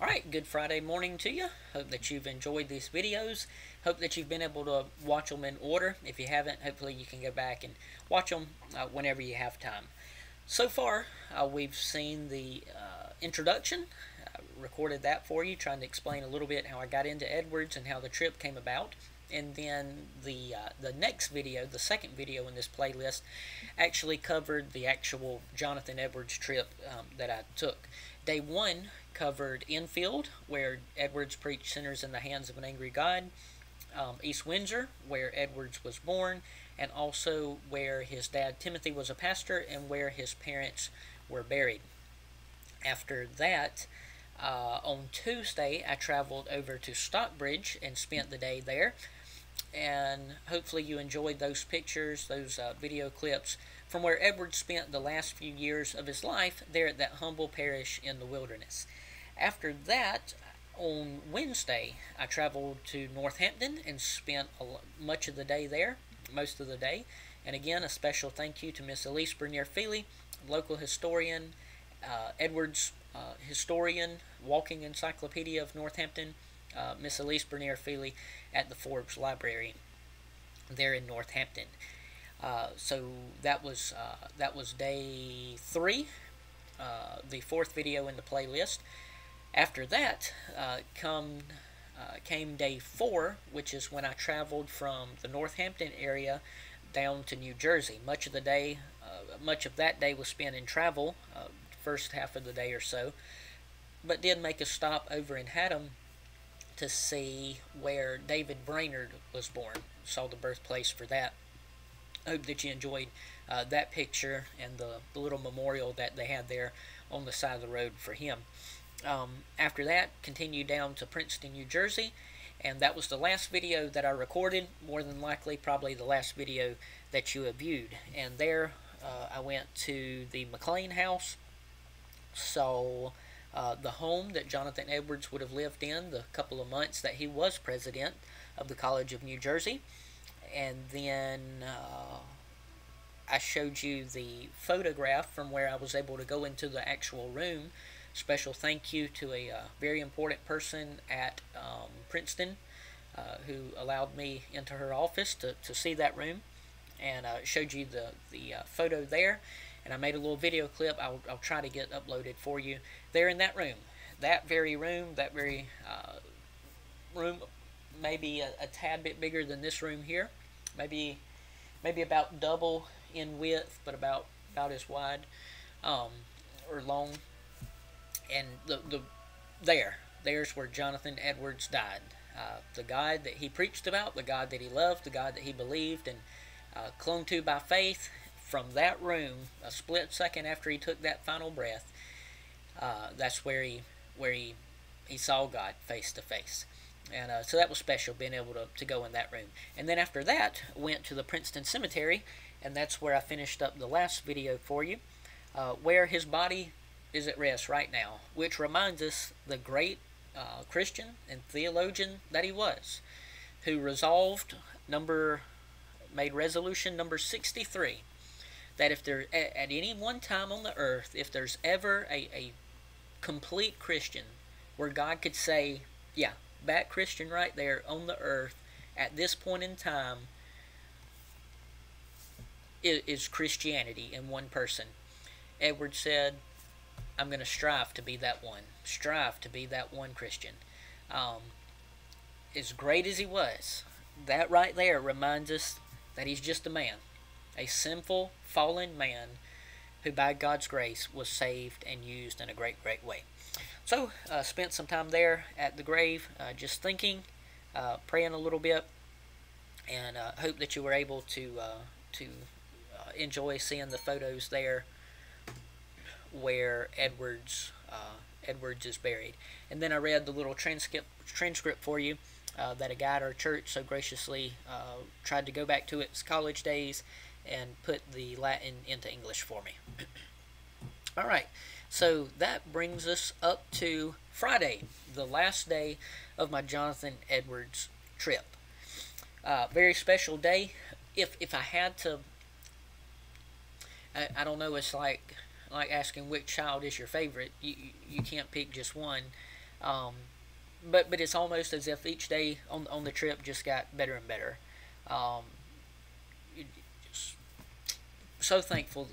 Alright, good Friday morning to you. Hope that you've enjoyed these videos. Hope that you've been able to watch them in order. If you haven't, hopefully you can go back and watch them whenever you have time. So far, we've seen the introduction. Recorded that for you, trying to explain a little bit how I got into Edwards and how the trip came about. And then the next video, the second video in this playlist, actually covered the actual Jonathan Edwards trip that I took. Day 1 covered Enfield, where Edwards preached sinners in the hands of an angry God, East Windsor, where Edwards was born, and also where his dad Timothy was a pastor and where his parents were buried. After that, on Tuesday, I traveled over to Stockbridge and spent the day there. And hopefully you enjoyed those pictures, those video clips from where Edward spent the last few years of his life there at that humble parish in the wilderness. After that, on Wednesday, I traveled to Northampton and spent much of the day there, most of the day. And again, a special thank you to Miss Elise Bernier-Feely, local historian, Edwards historian, walking encyclopedia of Northampton, Miss Elise Bernier-Feely at the Forbes Library there in Northampton. So that was day 3, the 4th video in the playlist. After that came day 4, which is when I traveled from the Northampton area down to New Jersey. Much of that day was spent in travel, first half of the day or so, but did make a stop over in Haddam to see where David Brainerd was born. Saw the birthplace for that. Hope that you enjoyed that picture and the little memorial that they had there on the side of the road for him. After that, continued down to Princeton, New Jersey, and that was the last video that I recorded, more than likely probably the last video that you have viewed. And there I went to the McLean house, saw the home that Jonathan Edwards would have lived in the couple of months that he was president of the College of New Jersey. And then I showed you the photograph from where I was able to go into the actual room. Special thank you to a very important person at Princeton who allowed me into her office to see that room, and showed you the photo there. And I made a little video clip I'll try to get uploaded for you there in that room. That very room, maybe a tad bit bigger than this room here. Maybe about double in width, but about as wide or long. And there's where Jonathan Edwards died. The God that he preached about, the God that he loved, the God that he believed and clung to by faith. From that room, a split second after he took that final breath, that's where he saw God face to face. And so that was special, being able to go in that room. And then after that, went to the Princeton Cemetery, and that's where I finished up the last video for you, where his body is at rest right now, which reminds us the great Christian and theologian that he was, who made resolution number 63, that if there, at any one time on the earth, if there's ever a complete Christian where God could say, yeah, that Christian right there on the earth at this point in time is Christianity in one person. Edward said, I'm going to strive to be that one. Strive to be that one Christian. As great as he was, that right there reminds us that he's just a man. A sinful, fallen man who by God's grace was saved and used in a great, great way. So, spent some time there at the grave, just thinking, praying a little bit, and hope that you were able to enjoy seeing the photos there where Edwards is buried. And then I read the little transcript for you that a guy at our church so graciously tried to go back to its college days and put the Latin into English for me. Alright, so that brings us up to Friday, the last day of my Jonathan Edwards trip. Very special day. If I had to, I don't know, it's like asking which child is your favorite. You can't pick just one. Um, but it's almost as if each day on the trip just got better and better. Um, just so thankful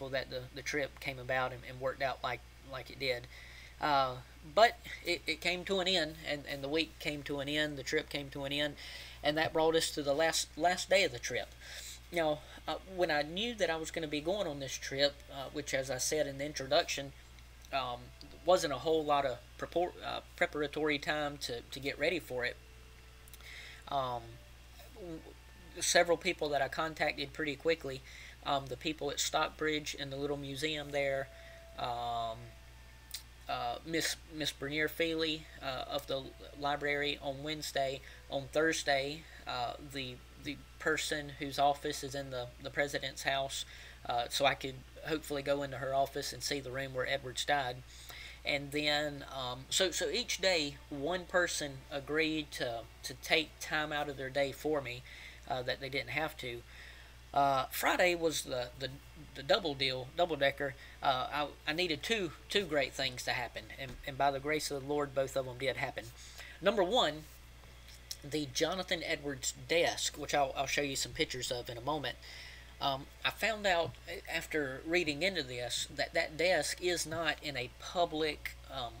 that the trip came about and worked out like it did. Uh, but it came to an end, and the week came to an end. The trip came to an end, and that brought us to the last day of the trip. Now, when I knew that I was going to be going on this trip, which, as I said in the introduction, wasn't a whole lot of preparatory time to get ready for it. Um, Several people that I contacted pretty quickly, the people at Stockbridge and the little museum there, um, Miss Bernier Feely of the library on Wednesday. On Thursday, the person whose office is in the president's house, so I could hopefully go into her office and see the room where Edwards died. And then, so each day, one person agreed to take time out of their day for me that they didn't have to. Friday was the double decker. I needed two great things to happen, and by the grace of the Lord, both of them did happen. Number one, the Jonathan Edwards desk, which I'll show you some pictures of in a moment. I found out after reading into this that desk is not in a public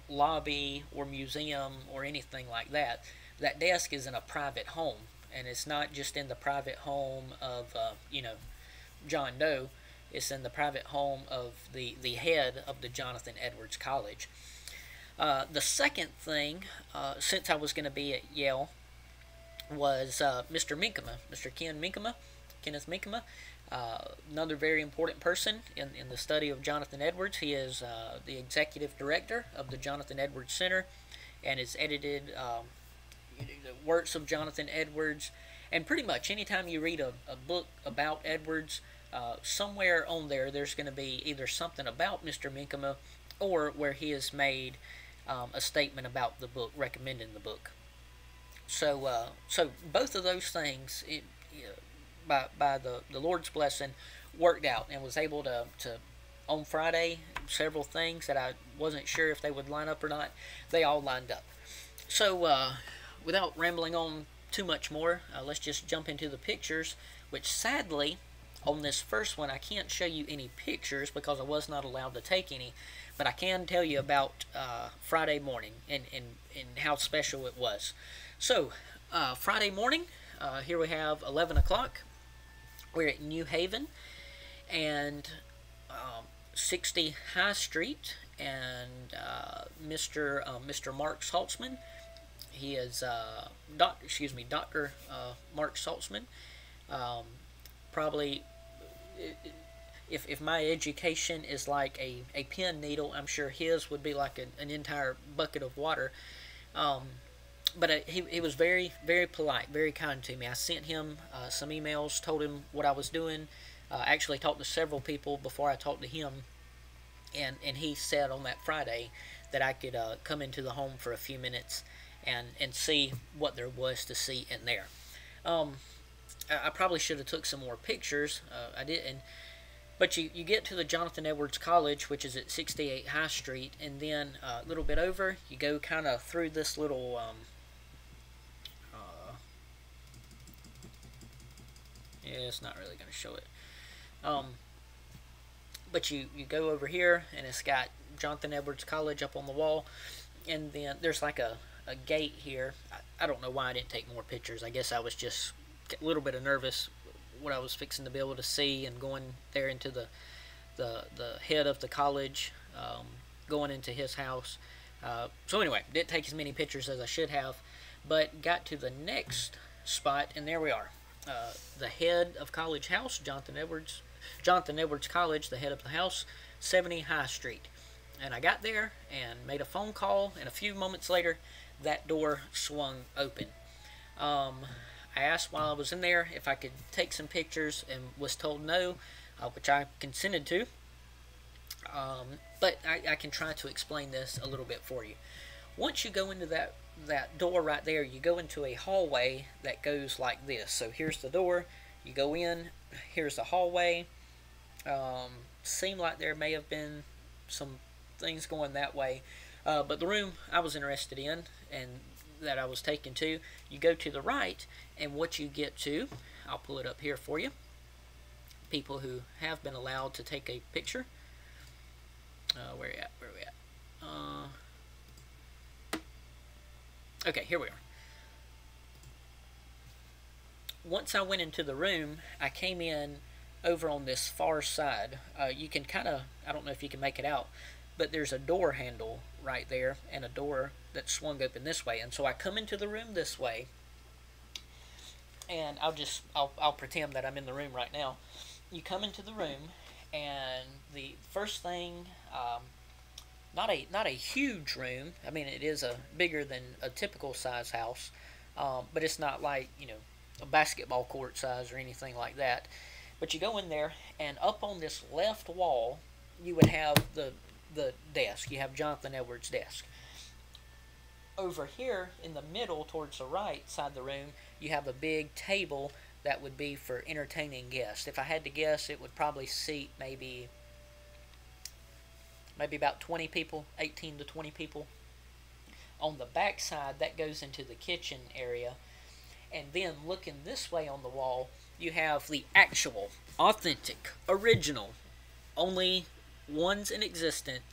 lobby or museum or anything like that. That desk is in a private home, and it's not just in the private home of John Doe. It's in the private home of the head of the Jonathan Edwards College. The second thing, since I was going to be at Yale, was Mr. Minkema, Mr. Kenneth Minkema, another very important person in the study of Jonathan Edwards. He is the executive director of the Jonathan Edwards Center, and has edited the works of Jonathan Edwards. And pretty much anytime you read a book about Edwards, somewhere on there's going to be either something about Mr. Minkema or where he has made a statement about the book, recommending the book. So both of those things, by the Lord's blessing, worked out, and was able to on Friday, several things that I wasn't sure if they would line up or not, they all lined up. So without rambling on too much more, let's just jump into the pictures, which sadly, on this first one, I can't show you any pictures because I was not allowed to take any, but I can tell you about Friday morning and how special it was. So, Friday morning, here we have 11 o'clock. We're at New Haven and 60 High Street, and Mr. Mark Saltzman. He is Dr. Mark Saltzman. Probably, if my education is like a pin needle, I'm sure his would be like an entire bucket of water. But he was very, very polite, very kind to me. I sent him some emails, told him what I was doing. Actually talked to several people before I talked to him. And he said on that Friday that I could come into the home for a few minutes and see what there was to see in there. I probably should have took some more pictures. I didn't. But you get to the Jonathan Edwards College, which is at 68 High Street, and then a little bit over, you go kind of through this little yeah, it's not really going to show it. But you go over here, and it's got Jonathan Edwards College up on the wall, and then there's like a gate here. I don't know why I didn't take more pictures. I guess I was just a little bit nervous what I was fixing to be able to see, and going there into the head of the college, going into his house. So anyway, didn't take as many pictures as I should have, but got to the next spot, and there we are. The head of College House, Jonathan Edwards College, the head of the house, 70 High Street. And I got there and made a phone call, and a few moments later, that door swung open. I asked while I was in there if I could take some pictures, and was told no, which I consented to. But I can try to explain this a little bit for you. Once you go into that door right there, you go into a hallway that goes like this. So here's the door, you go in, here's the hallway. Seemed like there may have been some things going that way, But the room I was interested in and that I was taken to, you go to the right, and what you get to, I'll pull it up here for you. People who have been allowed to take a picture. Where are we at? Okay, here we are. Once I went into the room, I came in over on this far side. You can kind of, I don't know if you can make it out, but there's a door handle right there and a door that swung open this way. And so I come into the room this way, and I'll pretend that I'm in the room right now. You come into the room, and the first thing, not a huge room. I mean, it is bigger than a typical size house, but it's not like, you know, a basketball court size or anything like that. But you go in there, and up on this left wall, you would have the desk. You have Jonathan Edwards' desk. Over here in the middle, towards the right side of the room, you have a big table that would be for entertaining guests. If I had to guess, it would probably seat maybe about 20 people, 18 to 20 people. On the back side, that goes into the kitchen area. And then looking this way on the wall, you have the actual, authentic, original, only ones in existence,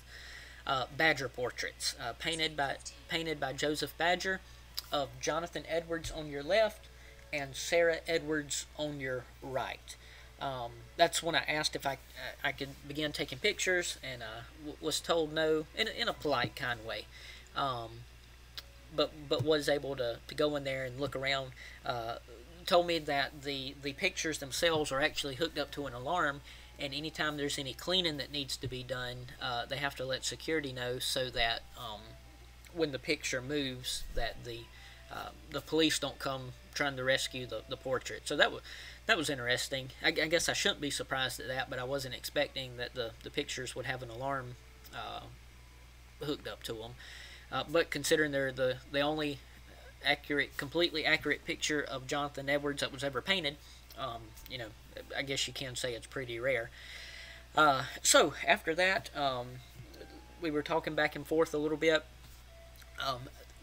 Badger portraits, painted by Joseph Badger, of Jonathan Edwards on your left and Sarah Edwards on your right. That's when I asked if I could begin taking pictures, and was told no, in a polite kind of way. But was able to go in there and look around. Told me that the pictures themselves are actually hooked up to an alarm, and anytime there's any cleaning that needs to be done, they have to let security know, so that when the picture moves, that the police don't come trying to rescue the portrait. So that was interesting. I guess I shouldn't be surprised at that, but I wasn't expecting that the pictures would have an alarm hooked up to them. But considering they're the only completely accurate picture of Jonathan Edwards that was ever painted, you know, I guess you can say it's pretty rare. So after that, we were talking back and forth a little bit.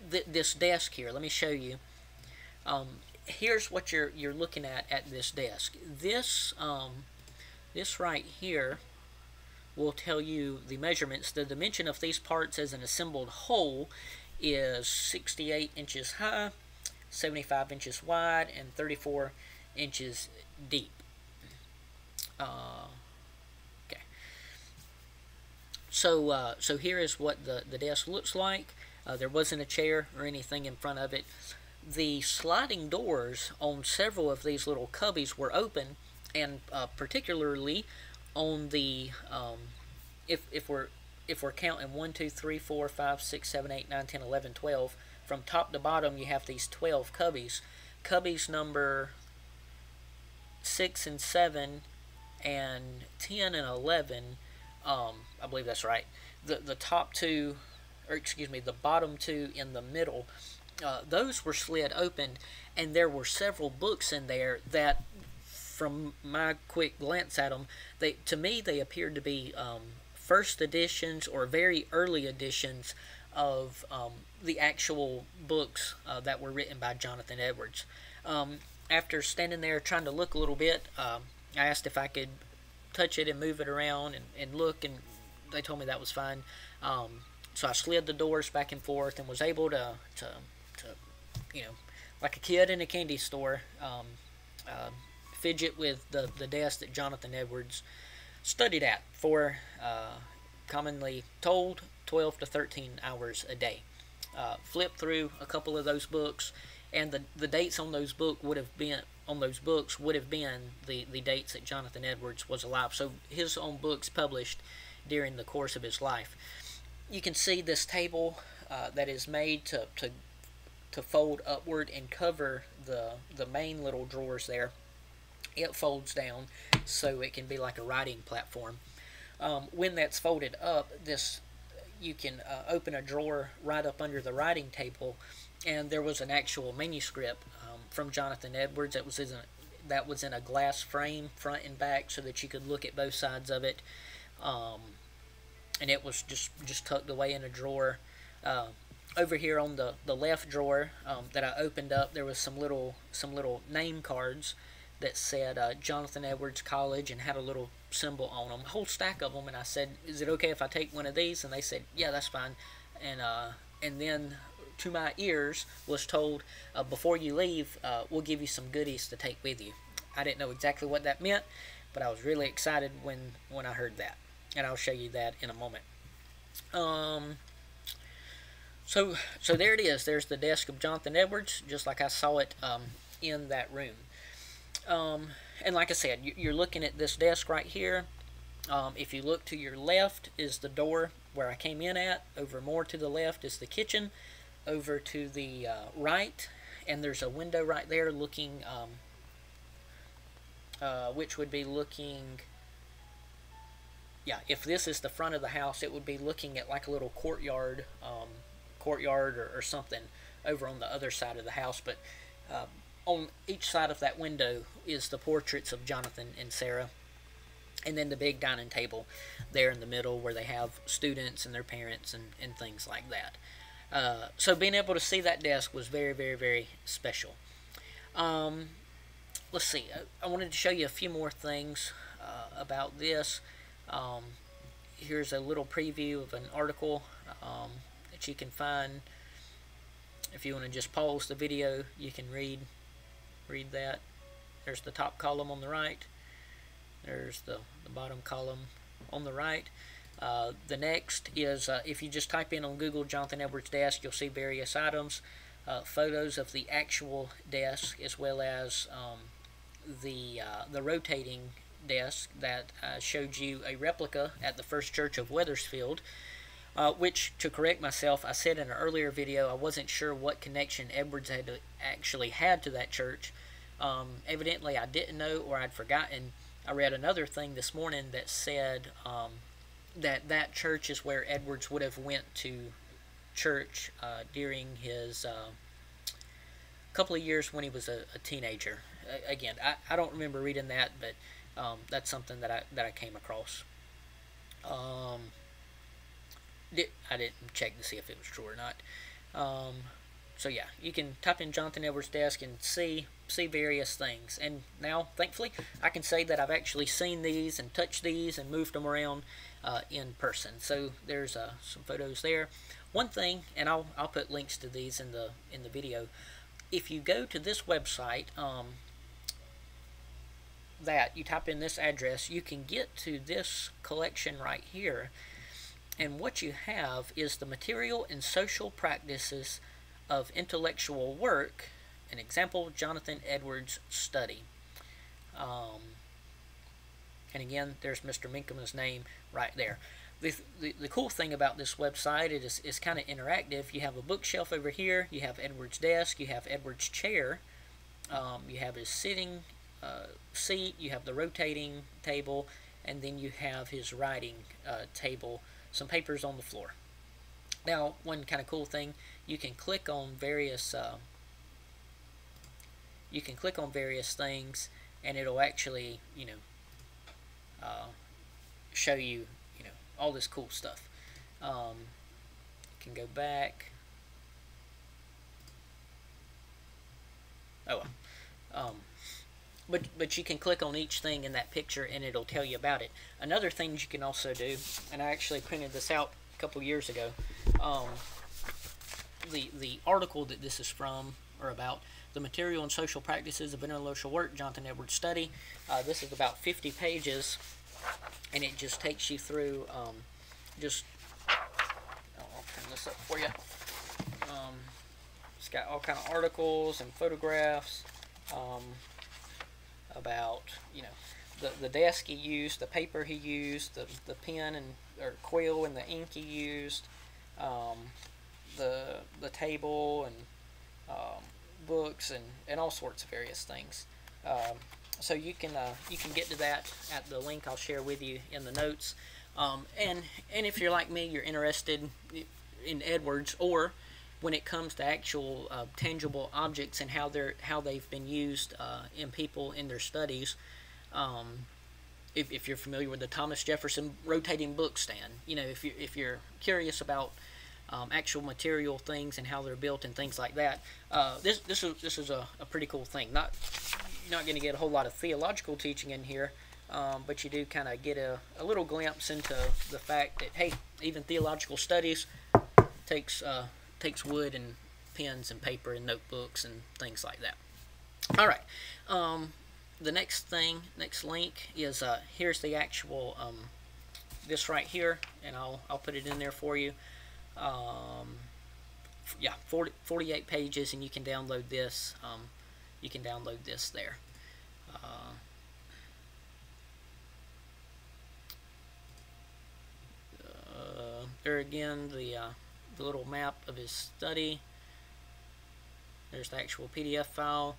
This desk here, let me show you. Here's what you're looking at this desk. This right here will tell you the measurements. The dimension of these parts as an assembled whole is 68 inches high, 75 inches wide, and 34 inches deep. Okay. So here is what the desk looks like. There wasn't a chair or anything in front of it. The sliding doors on several of these little cubbies were open, and particularly on the if we're counting 1, 2, 3, 4, 5, 6, 7, 8, 9, 10, 11, 12, from top to bottom you have these 12 cubbies. Cubbies number 6 and 7 and 10 and 11, I believe that's right. The top two, or excuse me, the bottom two in the middle, those were slid open, and there were several books in there that, from my quick glance at them, to me they appeared to be first editions or very early editions of the actual books that were written by Jonathan Edwards. After standing there trying to look a little bit, I asked if I could touch it and move it around and look, and they told me that was fine. So I slid the doors back and forth and was able to you know, like a kid in a candy store, fidget with the desk that Jonathan Edwards studied at for, commonly told, 12 to 13 hours a day. Flip through a couple of those books, and the dates on those books would have been the dates that Jonathan Edwards was alive. So his own books published during the course of his life. You can see this table that is made to fold upward and cover the main little drawers there. It folds down so it can be like a writing platform. When that's folded up, you can open a drawer right up under the writing table, and there was an actual manuscript from Jonathan Edwards that was in a glass frame, front and back, so that you could look at both sides of it. And it was just tucked away in a drawer. Over here on the left drawer that I opened up, there was some little name cards that said Jonathan Edwards College and had a little symbol on them, a whole stack of them. And I said, "Is it okay if I take one of these?" And they said, "Yeah, that's fine." And then to my ears was told, "Before you leave, we'll give you some goodies to take with you." I didn't know exactly what that meant, but I was really excited when I heard that, and I'll show you that in a moment. So there it is. There's the desk of Jonathan Edwards, just like I saw it in that room. And like I said, you're looking at this desk right here. If you look to your left is the door where I came in at. Over more to the left is the kitchen. Over to the right, and there's a window right there looking, which would be looking, yeah, if this is the front of the house, it would be looking at like a little courtyard, or something over on the other side of the house. But on each side of that window is the portraits of Jonathan and Sarah, and then the big dining table there in the middle where they have students and their parents and things like that. So being able to see that desk was very, very, very special. Let's see. I wanted to show you a few more things about this. Here's a little preview of an article that you can find. If you want to just pause the video, you can read that. There's the top column on the right. There's the bottom column on the right. The next is, if you just type in on Google Jonathan Edwards desk, you'll see various items, photos of the actual desk, as well as the rotating desk that showed you a replica at the First Church of Wethersfield, which, to correct myself, I said in an earlier video I wasn't sure what connection Edwards actually had to that church. Evidently I didn't know, or I'd forgotten. I read another thing this morning that said that church is where Edwards would have went to church during his couple of years when he was a teenager. Again, I don't remember reading that, but that's something that I came across. I didn't check to see if it was true or not. So yeah, you can type in Jonathan Edwards desk and see various things. And now, thankfully, I can say that I've actually seen these and touched these and moved them around in person. So there's some photos there. One thing, and I'll put links to these in the video. If you go to this website, that you type in this address, you can get to this collection right here. And what you have is the material and social practices of intellectual work, an example, Jonathan Edwards study. And again, there's Mr. Minckham's name right there. The cool thing about this website is kind of interactive. You have a bookshelf over here, you have Edwards' desk, you have Edwards' chair, you have his sitting seat, you have the rotating table, and then you have his writing table, some papers on the floor. Now, one kind of cool thing, you can click on various things, and it'll actually, show you, all this cool stuff. You can go back. Oh well. But you can click on each thing in that picture, and it'll tell you about it. Another thing you can also do, and I actually printed this out a couple years ago. The article that this is from, or about, the material and social practices of intellectual work, Jonathan Edwards study. This is about 50 pages, and it just takes you through. I'll turn this up for you. It's got all kind of articles and photographs about the desk he used, the paper he used, the pen or quill and the ink he used, the table and books and all sorts of various things. So you can get to that at the link I'll share with you in the notes. And if you're like me, you're interested in Edwards, or when it comes to actual tangible objects and how they've been used in people in their studies. If you're familiar with the Thomas Jefferson rotating book stand, if you're curious about actual material things and how they're built and things like that. This is a pretty cool thing. You're not going to get a whole lot of theological teaching in here, but you do kind of get a little glimpse into the fact that, hey, even theological studies takes wood and pens and paper and notebooks and things like that. All right. The next link is here's the actual this right here, and I'll put it in there for you. Yeah, 48 pages, and you can download this. You can download this there. There again, the little map of his study. There's the actual PDF file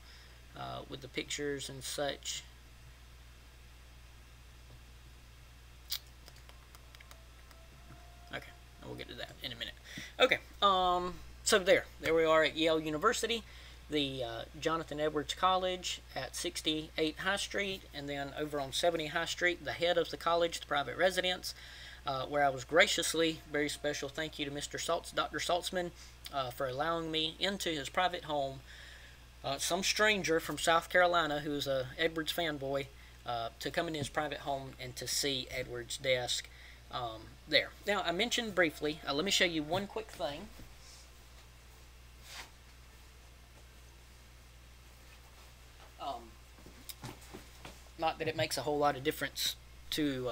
with the pictures and such. Okay, we'll get to that in a minute. Okay, so there we are at Yale University, the Jonathan Edwards College at 68 High Street, and then over on 70 High Street, the head of the college, the private residence, where I was graciously, very special thank you to Dr. Saltzman, for allowing me into his private home. Some stranger from South Carolina who's a Edwards fanboy, to come in his private home and to see Edwards' desk there. Now, I mentioned briefly, let me show you one quick thing. Not that it makes a whole lot of difference to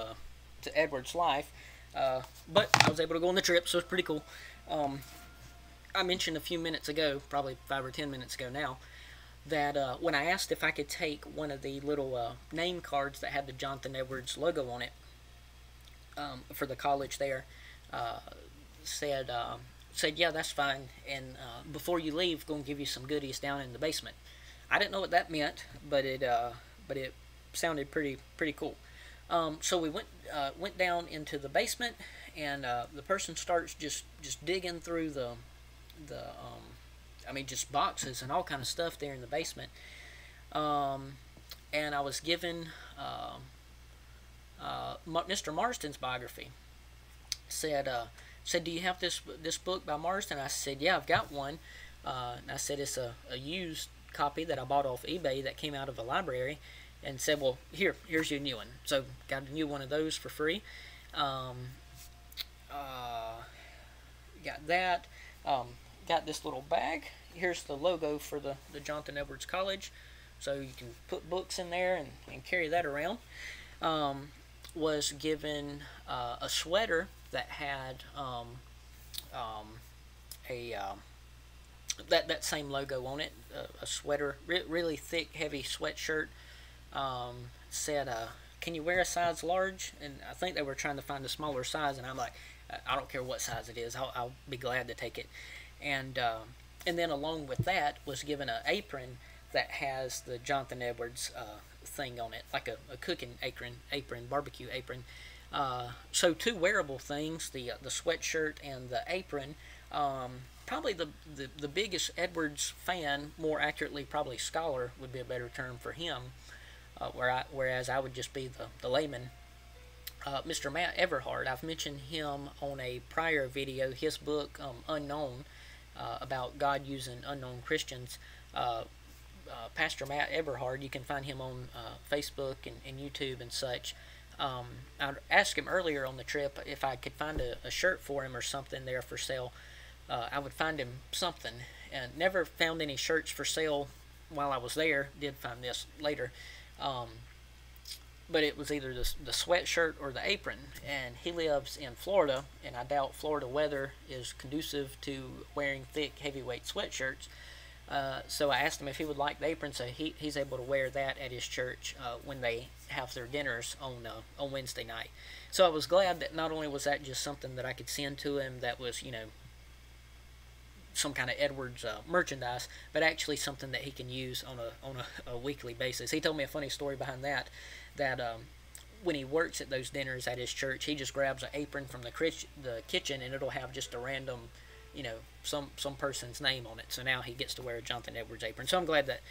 Edwards' life, but I was able to go on the trip, so it's pretty cool. I mentioned a few minutes ago, probably 5 or 10 minutes ago now, that when I asked if I could take one of the little name cards that had the Jonathan Edwards logo on it for the college there, said yeah, that's fine, and before you leave, going to give you some goodies down in the basement. I didn't know what that meant, but it sounded pretty cool. So we went down into the basement, and the person starts just digging through just boxes and all kind of stuff there in the basement. And I was given Mr. Marsden's biography. Said, do you have this book by Marsden? I said, yeah, I've got one. And I said, it's a used copy that I bought off eBay that came out of a library. And said, well, here's your new one. So got a new one of those for free. Got that. Got this little bag. Here's the logo for the Jonathan Edwards College. So you can put books in there and carry that around. Was given a sweater that had that same logo on it. A sweater, really thick, heavy sweatshirt. Said, can you wear a size large? And I think they were trying to find a smaller size, and I'm like, I don't care what size it is, I'll be glad to take it. And then along with that was given an apron that has the Jonathan Edwards thing on it, like a cooking apron, barbecue apron. So two wearable things, the sweatshirt and the apron. Probably the biggest Edwards fan, more accurately probably scholar would be a better term for him. Whereas I would just be the layman. Mr. Matt Everhard, I've mentioned him on a prior video, his book, Unknown, about God using unknown Christians. Pastor Matt Everhard, you can find him on Facebook and YouTube and such. I asked him earlier on the trip if I could find a shirt for him or something there for sale. I would find him something, and never found any shirts for sale while I was there. Did find this later. But it was either the sweatshirt or the apron, and he lives in Florida, and I doubt Florida weather is conducive to wearing thick, heavyweight sweatshirts. So I asked him if he would like the apron, so he's able to wear that at his church when they have their dinners on Wednesday night. So I was glad that not only was that just something that I could send to him that was, some kind of Edwards merchandise, but actually something that he can use on a weekly basis. He told me a funny story behind that when he works at those dinners at his church, he just grabs an apron from the kitchen, and it'll have just a random, some person's name on it. So now he gets to wear a Jonathan Edwards apron. So I'm glad that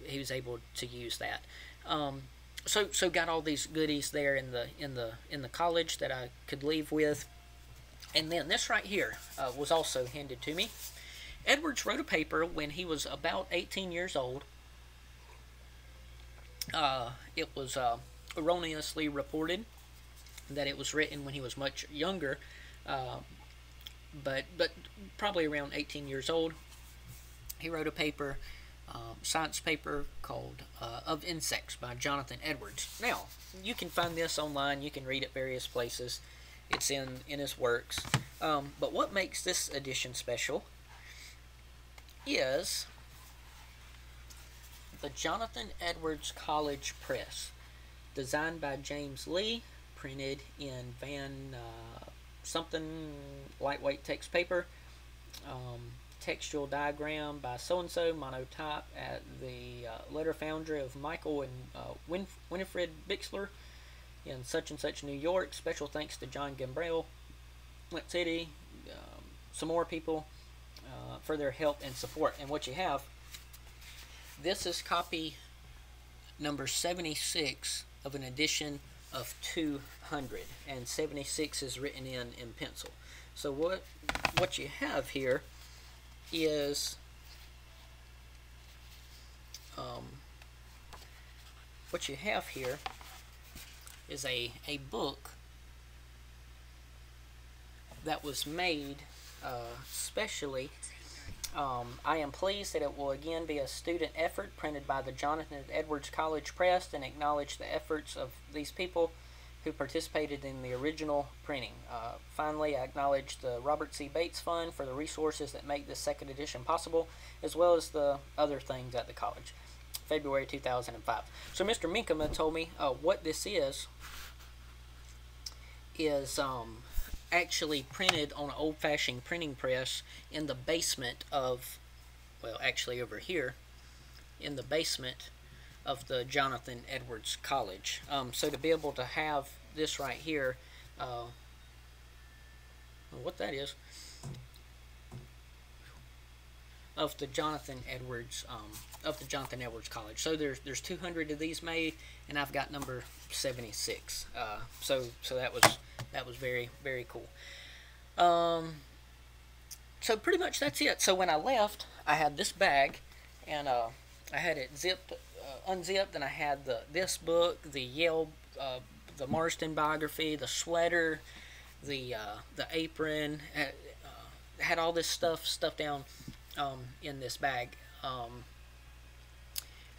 he was able to use that. So got all these goodies there in the college that I could leave with. And then this right here was also handed to me. Edwards wrote a paper when he was about 18 years old. It was erroneously reported that it was written when he was much younger, but probably around 18 years old. He wrote a paper, science paper called Of Insects by Jonathan Edwards. Now, you can find this online. You can read it various places. It's in his works. But what makes this edition special is the Jonathan Edwards College Press, designed by James Lee, printed in Van something lightweight text paper, textual diagram by so-and-so, monotype at the letter foundry of Michael and Winifred Bixler in such and such New York. Special thanks to John Gambrell, Flint City, some more people for their help and support. And what you have, this is copy number 76 of an edition of 200, and 76 is written in pencil. So what you have here is a book that was made specially. I am pleased that it will again be a student effort printed by the Jonathan Edwards College Press and acknowledge the efforts of these people who participated in the original printing. Finally, I acknowledge the Robert C. Bates Fund for the resources that make this second edition possible, as well as the other things at the college. February 2005. So Mr. Beinecke told me what this is actually printed on an old-fashioned printing press in the basement of, well, actually over here, in the basement of the Jonathan Edwards College. So to be able to have this right here, what that is, of the Jonathan Edwards College. So there's 200 of these made, and I've got number 76. So that was very, very cool. So pretty much that's it. So when I left, I had this bag, and I had it unzipped, and I had this book, the Yale, the Marston biography, the sweater, the apron, had all this stuff down in this bag,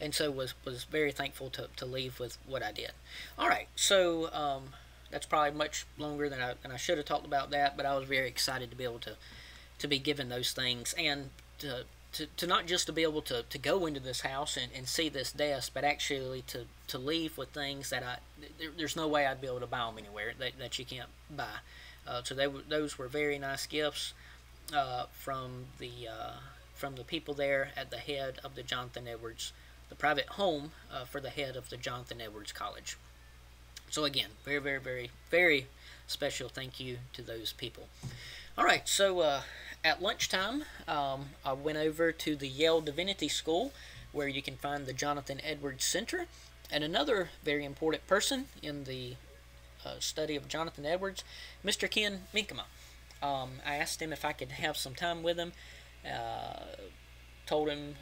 and so was very thankful to leave with what I did. All right, so that's probably much longer than I should have talked about that, but I was very excited to be able to be given those things, and to not just to be able to go into this house and see this desk, but actually to leave with things that there's no way I'd be able to buy them anywhere that you can't buy. So those were very nice gifts from the people there at the head of the Jonathan Edwards, the private home for the head of the Jonathan Edwards College. So again, very, very, very, very special thank you to those people. All right, so at lunchtime, I went over to the Yale Divinity School, where you can find the Jonathan Edwards Center, and another very important person in the study of Jonathan Edwards, Mr. Ken Beinecke. I asked him if I could have some time with him. Told him,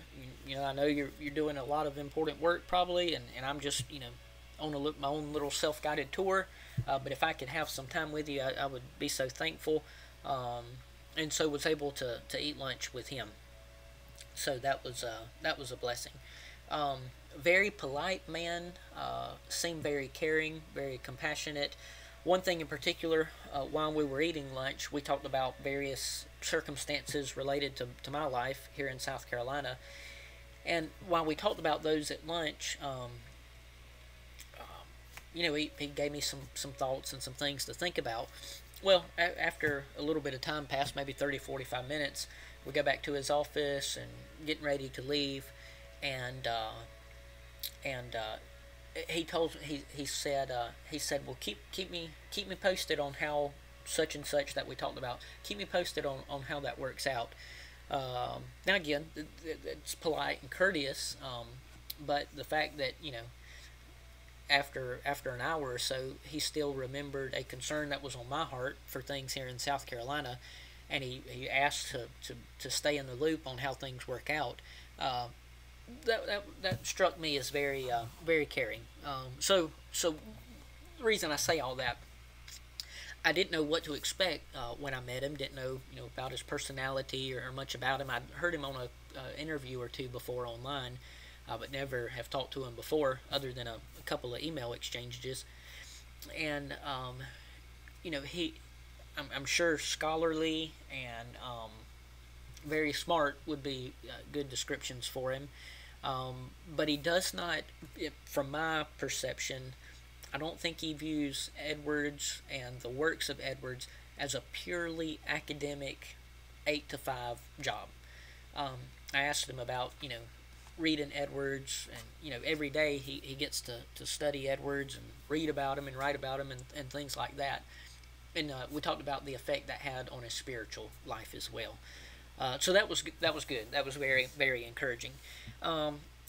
I know you're doing a lot of important work probably, and I'm just, on my own little self-guided tour, but if I could have some time with you, I would be so thankful. And so was able to eat lunch with him. So that was a blessing. Very polite man, seemed very caring, very compassionate. One thing in particular, while we were eating lunch, we talked about various circumstances related to my life here in South Carolina. And while we talked about those at lunch, he gave me some thoughts and some things to think about. Well, after a little bit of time passed, maybe 30, 45 minutes, we go back to his office and getting ready to leave, and he said, well, keep me posted on how such and such that we talked about. Keep me posted on how that works out. Now again, it's polite and courteous, but the fact that after an hour or so, he still remembered a concern that was on my heart for things here in South Carolina, and he asked to stay in the loop on how things work out. That struck me as very caring. So the reason I say all that, I didn't know what to expect when I met him. Didn't know about his personality or much about him. I'd heard him on a interview or two before online, but never have talked to him before, other than a couple of email exchanges. And I'm sure scholarly and very smart would be good descriptions for him. But he does not, from my perception, I don't think he views Edwards and the works of Edwards as a purely academic 8 to 5 job. I asked him about, reading Edwards, and, every day he gets to study Edwards and read about him and write about him and things like that. And we talked about the effect that had on his spiritual life as well. So that was good. That was very, very encouraging.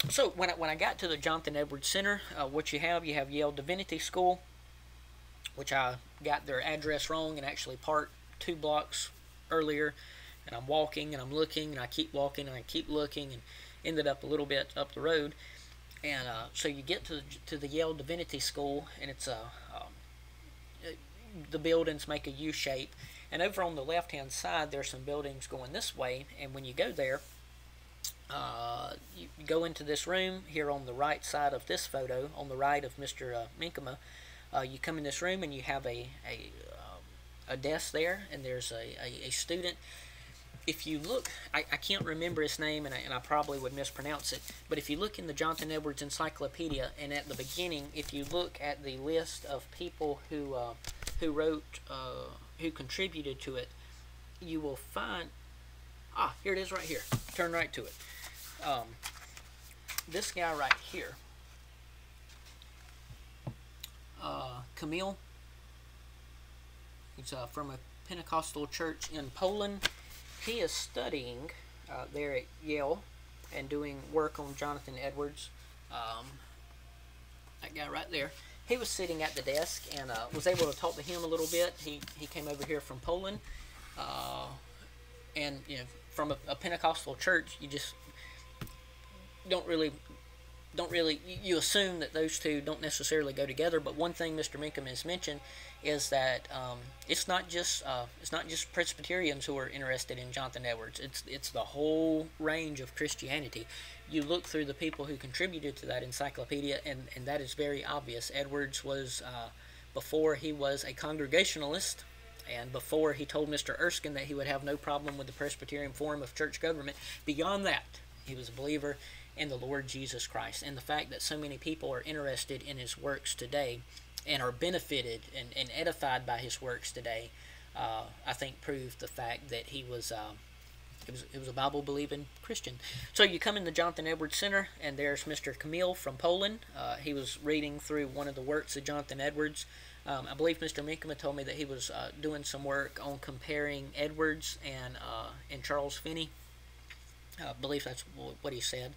So when I got to the Jonathan Edwards Center, what you have Yale Divinity School, which I got their address wrong and actually parked 2 blocks earlier. And I'm walking and I'm looking and I keep walking and I keep looking and ended up a little bit up the road. And so you get to the Yale Divinity School, and it's the buildings make a U shape. And over on the left-hand side, there's some buildings going this way. And when you go there, you go into this room here on the right side of this photo, on the right of Mr. Beinecke. You come in this room and you have a desk there, and there's a student. If you look, I can't remember his name, and I probably would mispronounce it, but if you look in the Jonathan Edwards Encyclopedia, and at the beginning, if you look at the list of people who contributed to it, you will find, here it is right here. Turn right to it. This guy right here, Camille, he's from a Pentecostal church in Poland. He is studying there at Yale and doing work on Jonathan Edwards. That guy right there. He was sitting at the desk and was able to talk to him a little bit. He came over here from Poland, and from a Pentecostal church, you just don't really you assume that those two don't necessarily go together. But one thing Mr. Beinecke has mentioned is that it's not just Presbyterians who are interested in Jonathan Edwards. It's the whole range of Christianity. You look through the people who contributed to that encyclopedia, and that is very obvious. Edwards was, before he was a Congregationalist, and before he told Mr. Erskine that he would have no problem with the Presbyterian form of church government, beyond that, he was a believer in the Lord Jesus Christ. And the fact that so many people are interested in his works today and are benefited and edified by his works today, I think proved the fact that he was a Bible-believing Christian. So you come in the Jonathan Edwards Center, and there's Mr. Camille from Poland. He was reading through one of the works of Jonathan Edwards. I believe Mr. Beinecke told me that he was doing some work on comparing Edwards and Charles Finney. I believe that's what he said.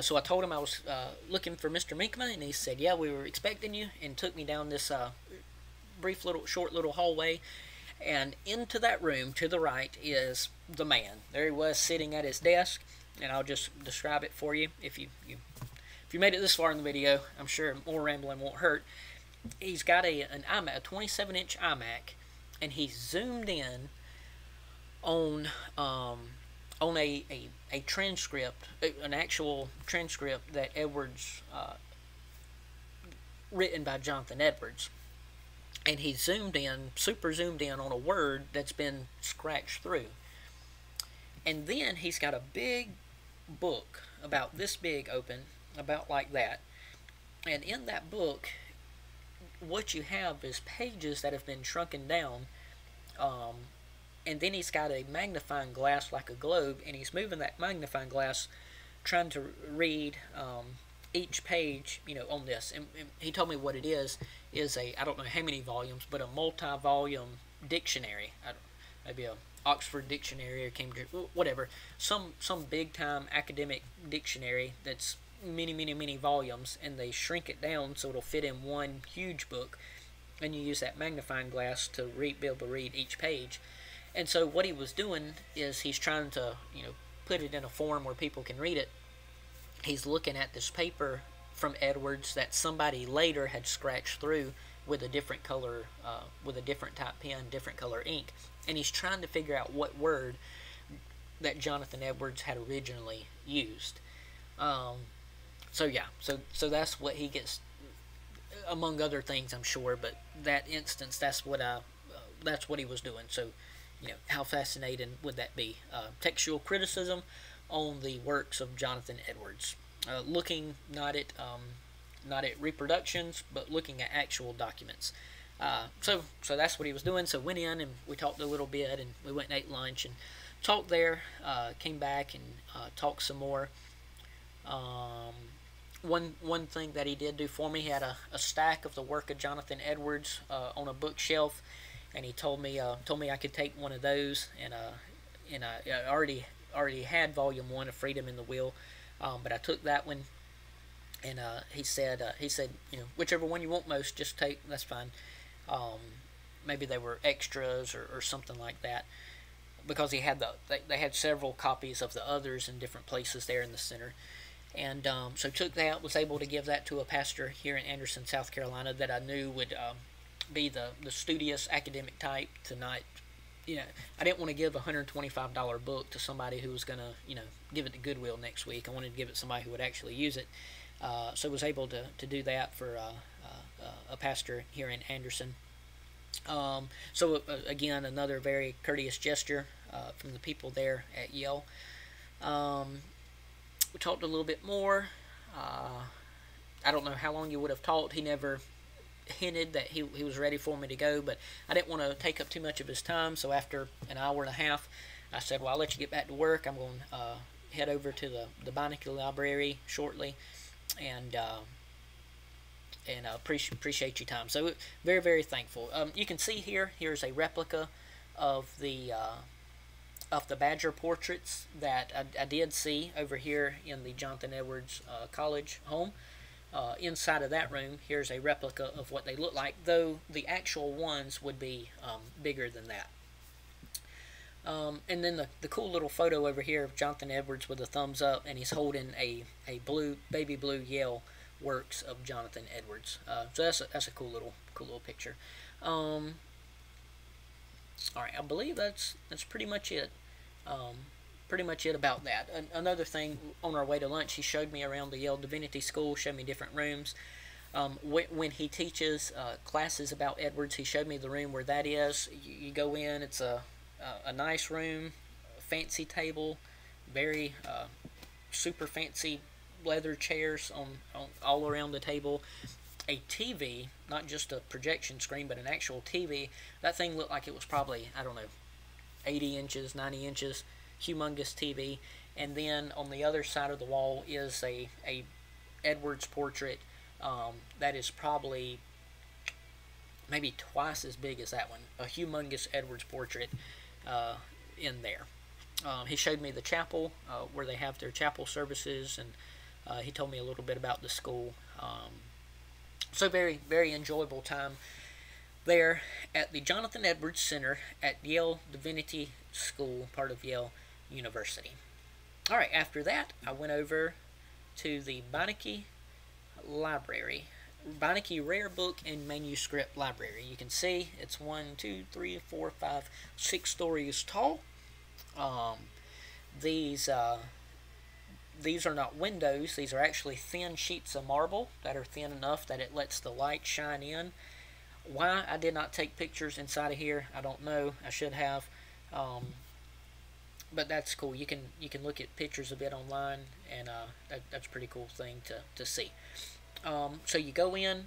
So I told him I was looking for Mr. Beinecke, and he said, yeah, we were expecting you, and took me down this short little hallway. And into that room to the right is the man. There he was sitting at his desk, and I'll just describe it for you. If you made it this far in the video, I'm sure more rambling won't hurt. He's got an iMac, a 27-inch iMac, and he's zoomed in on a transcript, an actual transcript that Edwards written by Jonathan Edwards. And he super zoomed in on a word that's been scratched through. And then he's got a big book about this big open, about like that. And in that book, what you have is pages that have been shrunken down. And then he's got a magnifying glass like a globe, and he's moving that magnifying glass, trying to read each page, on this. And he told me what it is I don't know how many volumes, but a multi-volume dictionary. Maybe a Oxford dictionary or Cambridge, whatever. Some big-time academic dictionary that's many volumes, and they shrink it down so it'll fit in one huge book, and you use that magnifying glass to be able to read each page. And so what he was doing is he's trying to, put it in a form where people can read it. He's looking at this paper from Edwards that somebody later had scratched through with a different color, with a different type pen, different color ink, and he's trying to figure out what word that Jonathan Edwards had originally used. So that's what he gets, among other things, I'm sure. But that instance, that's what he was doing. So, how fascinating would that be? Textual criticism on the works of Jonathan Edwards, looking not at reproductions, but looking at actual documents. So that's what he was doing. So went in and we talked a little bit, and we went and ate lunch and talked there. Came back and talked some more. One thing that he did do for me, he had a stack of the work of Jonathan Edwards on a bookshelf, and he told me I could take one of those, and I already had Volume 1 of Freedom in the Will, but I took that one, and he said whichever one you want most, just take. That's fine. Maybe they were extras or something like that, because he had they had several copies of the others in different places there in the center. And so took that, was able to give that to a pastor here in Anderson, South Carolina, that I knew would be the studious academic type tonight. I didn't want to give a $125 book to somebody who was going to, give it to Goodwill next week. I wanted to give it to somebody who would actually use it. So was able to do that for a pastor here in Anderson. So again, another very courteous gesture from the people there at Yale. We talked a little bit more. I don't know how long you would have talked. He never hinted that he was ready for me to go, but I didn't want to take up too much of his time. So after an hour and a half, I said, well, I'll let you get back to work. I'm going to head over to the Beinecke library shortly, and appreciate your time. So very, very thankful. You can see here's a replica of the Badger portraits that I did see over here in the Jonathan Edwards College home. Inside of that room, here's a replica of what they look like, though the actual ones would be bigger than that. And then the cool little photo over here of Jonathan Edwards with a thumbs up, and he's holding a baby blue Yale works of Jonathan Edwards. So that's a cool little picture. All right, I believe that's pretty much it. Pretty much it about that. Another thing, on our way to lunch, he showed me around the Yale Divinity School, showed me different rooms. When he teaches classes about Edwards, he showed me the room where that is. You go in, it's a nice room, fancy table, very super fancy leather chairs on all around the table. A TV, not just a projection screen, but an actual TV. That thing looked like it was probably, I don't know, 80 inches, 90 inches, humongous TV. And then on the other side of the wall is a Edwards portrait that is probably maybe twice as big as that one. A humongous Edwards portrait in there. He showed me the chapel where they have their chapel services, and he told me a little bit about the school. So very, very enjoyable time there at the Jonathan Edwards Center at Yale Divinity School, part of Yale University. All right, after that, I went over to the Beinecke Library, Beinecke Rare Book and Manuscript Library. You can see it's 1, 2, 3, 4, 5, 6 stories tall. These are not windows. These are actually thin sheets of marble that are thin enough that it lets the light shine in. Why I did not take pictures inside of here, I don't know. I should have, but that's cool. You can look at pictures of it online, and that's a pretty cool thing to see. So you go in,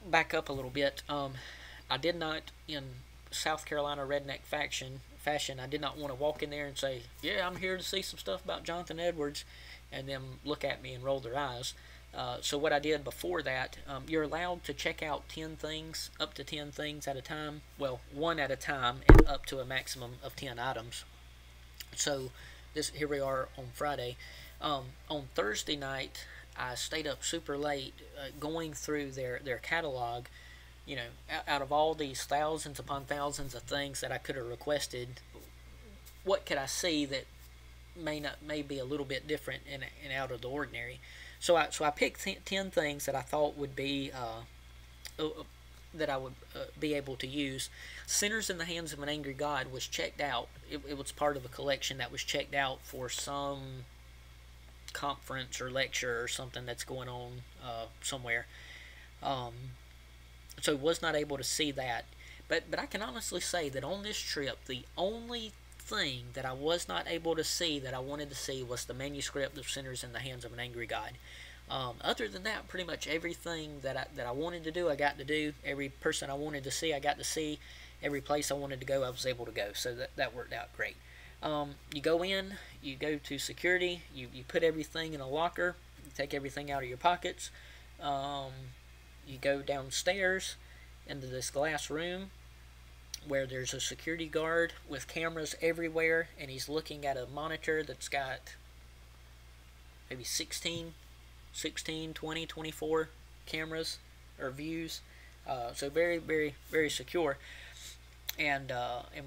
back up a little bit. I did not, in South Carolina redneck fashion, I did not want to walk in there and say, yeah, I'm here to see some stuff about Jonathan Edwards, and then look at me and roll their eyes. So what I did before that, you're allowed to check out 10 things, up to 10 things at a time. Well, one at a time, and up to a maximum of 10 items. So here we are on Friday. On Thursday night, I stayed up super late going through their catalog. You know, out of all these thousands upon thousands of things that I could have requested, what could I see that may be a little bit different and out of the ordinary? So I picked 10 things that I thought would be that I would be able to use. Sinners in the Hands of an Angry God was checked out. It was part of a collection that was checked out for some conference or lecture or something that's going on somewhere. So was not able to see that. But I can honestly say that on this trip, the only thing that I was not able to see that I wanted to see was the manuscript of Sinners in the Hands of an Angry God. Other than that, pretty much everything that I wanted to do, I got to do. Every person I wanted to see, I got to see. Every place I wanted to go, I was able to go. So that worked out great. You go in, you go to security, you put everything in a locker, you take everything out of your pockets. You go downstairs into this glass room where there's a security guard with cameras everywhere, and he's looking at a monitor that's got maybe 16, 20, 24 cameras or views. So very, very, very secure, and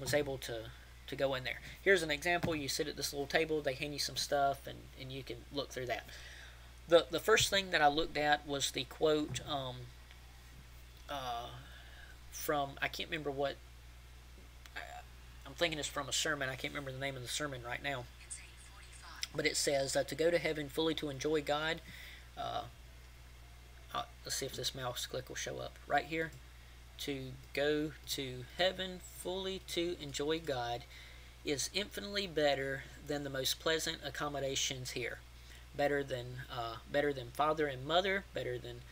was able to go in there. Here's an example. You sit at this little table, they hand you some stuff, and you can look through that. The first thing that I looked at was the quote from, I can't remember what, I'm thinking it's from a sermon. I can't remember the name of the sermon right now. But it says, to go to heaven fully to enjoy God. Let's see if this mouse click will show up. Right here. To go to heaven fully to enjoy God is infinitely better than the most pleasant accommodations here. Better than father and mother. Better than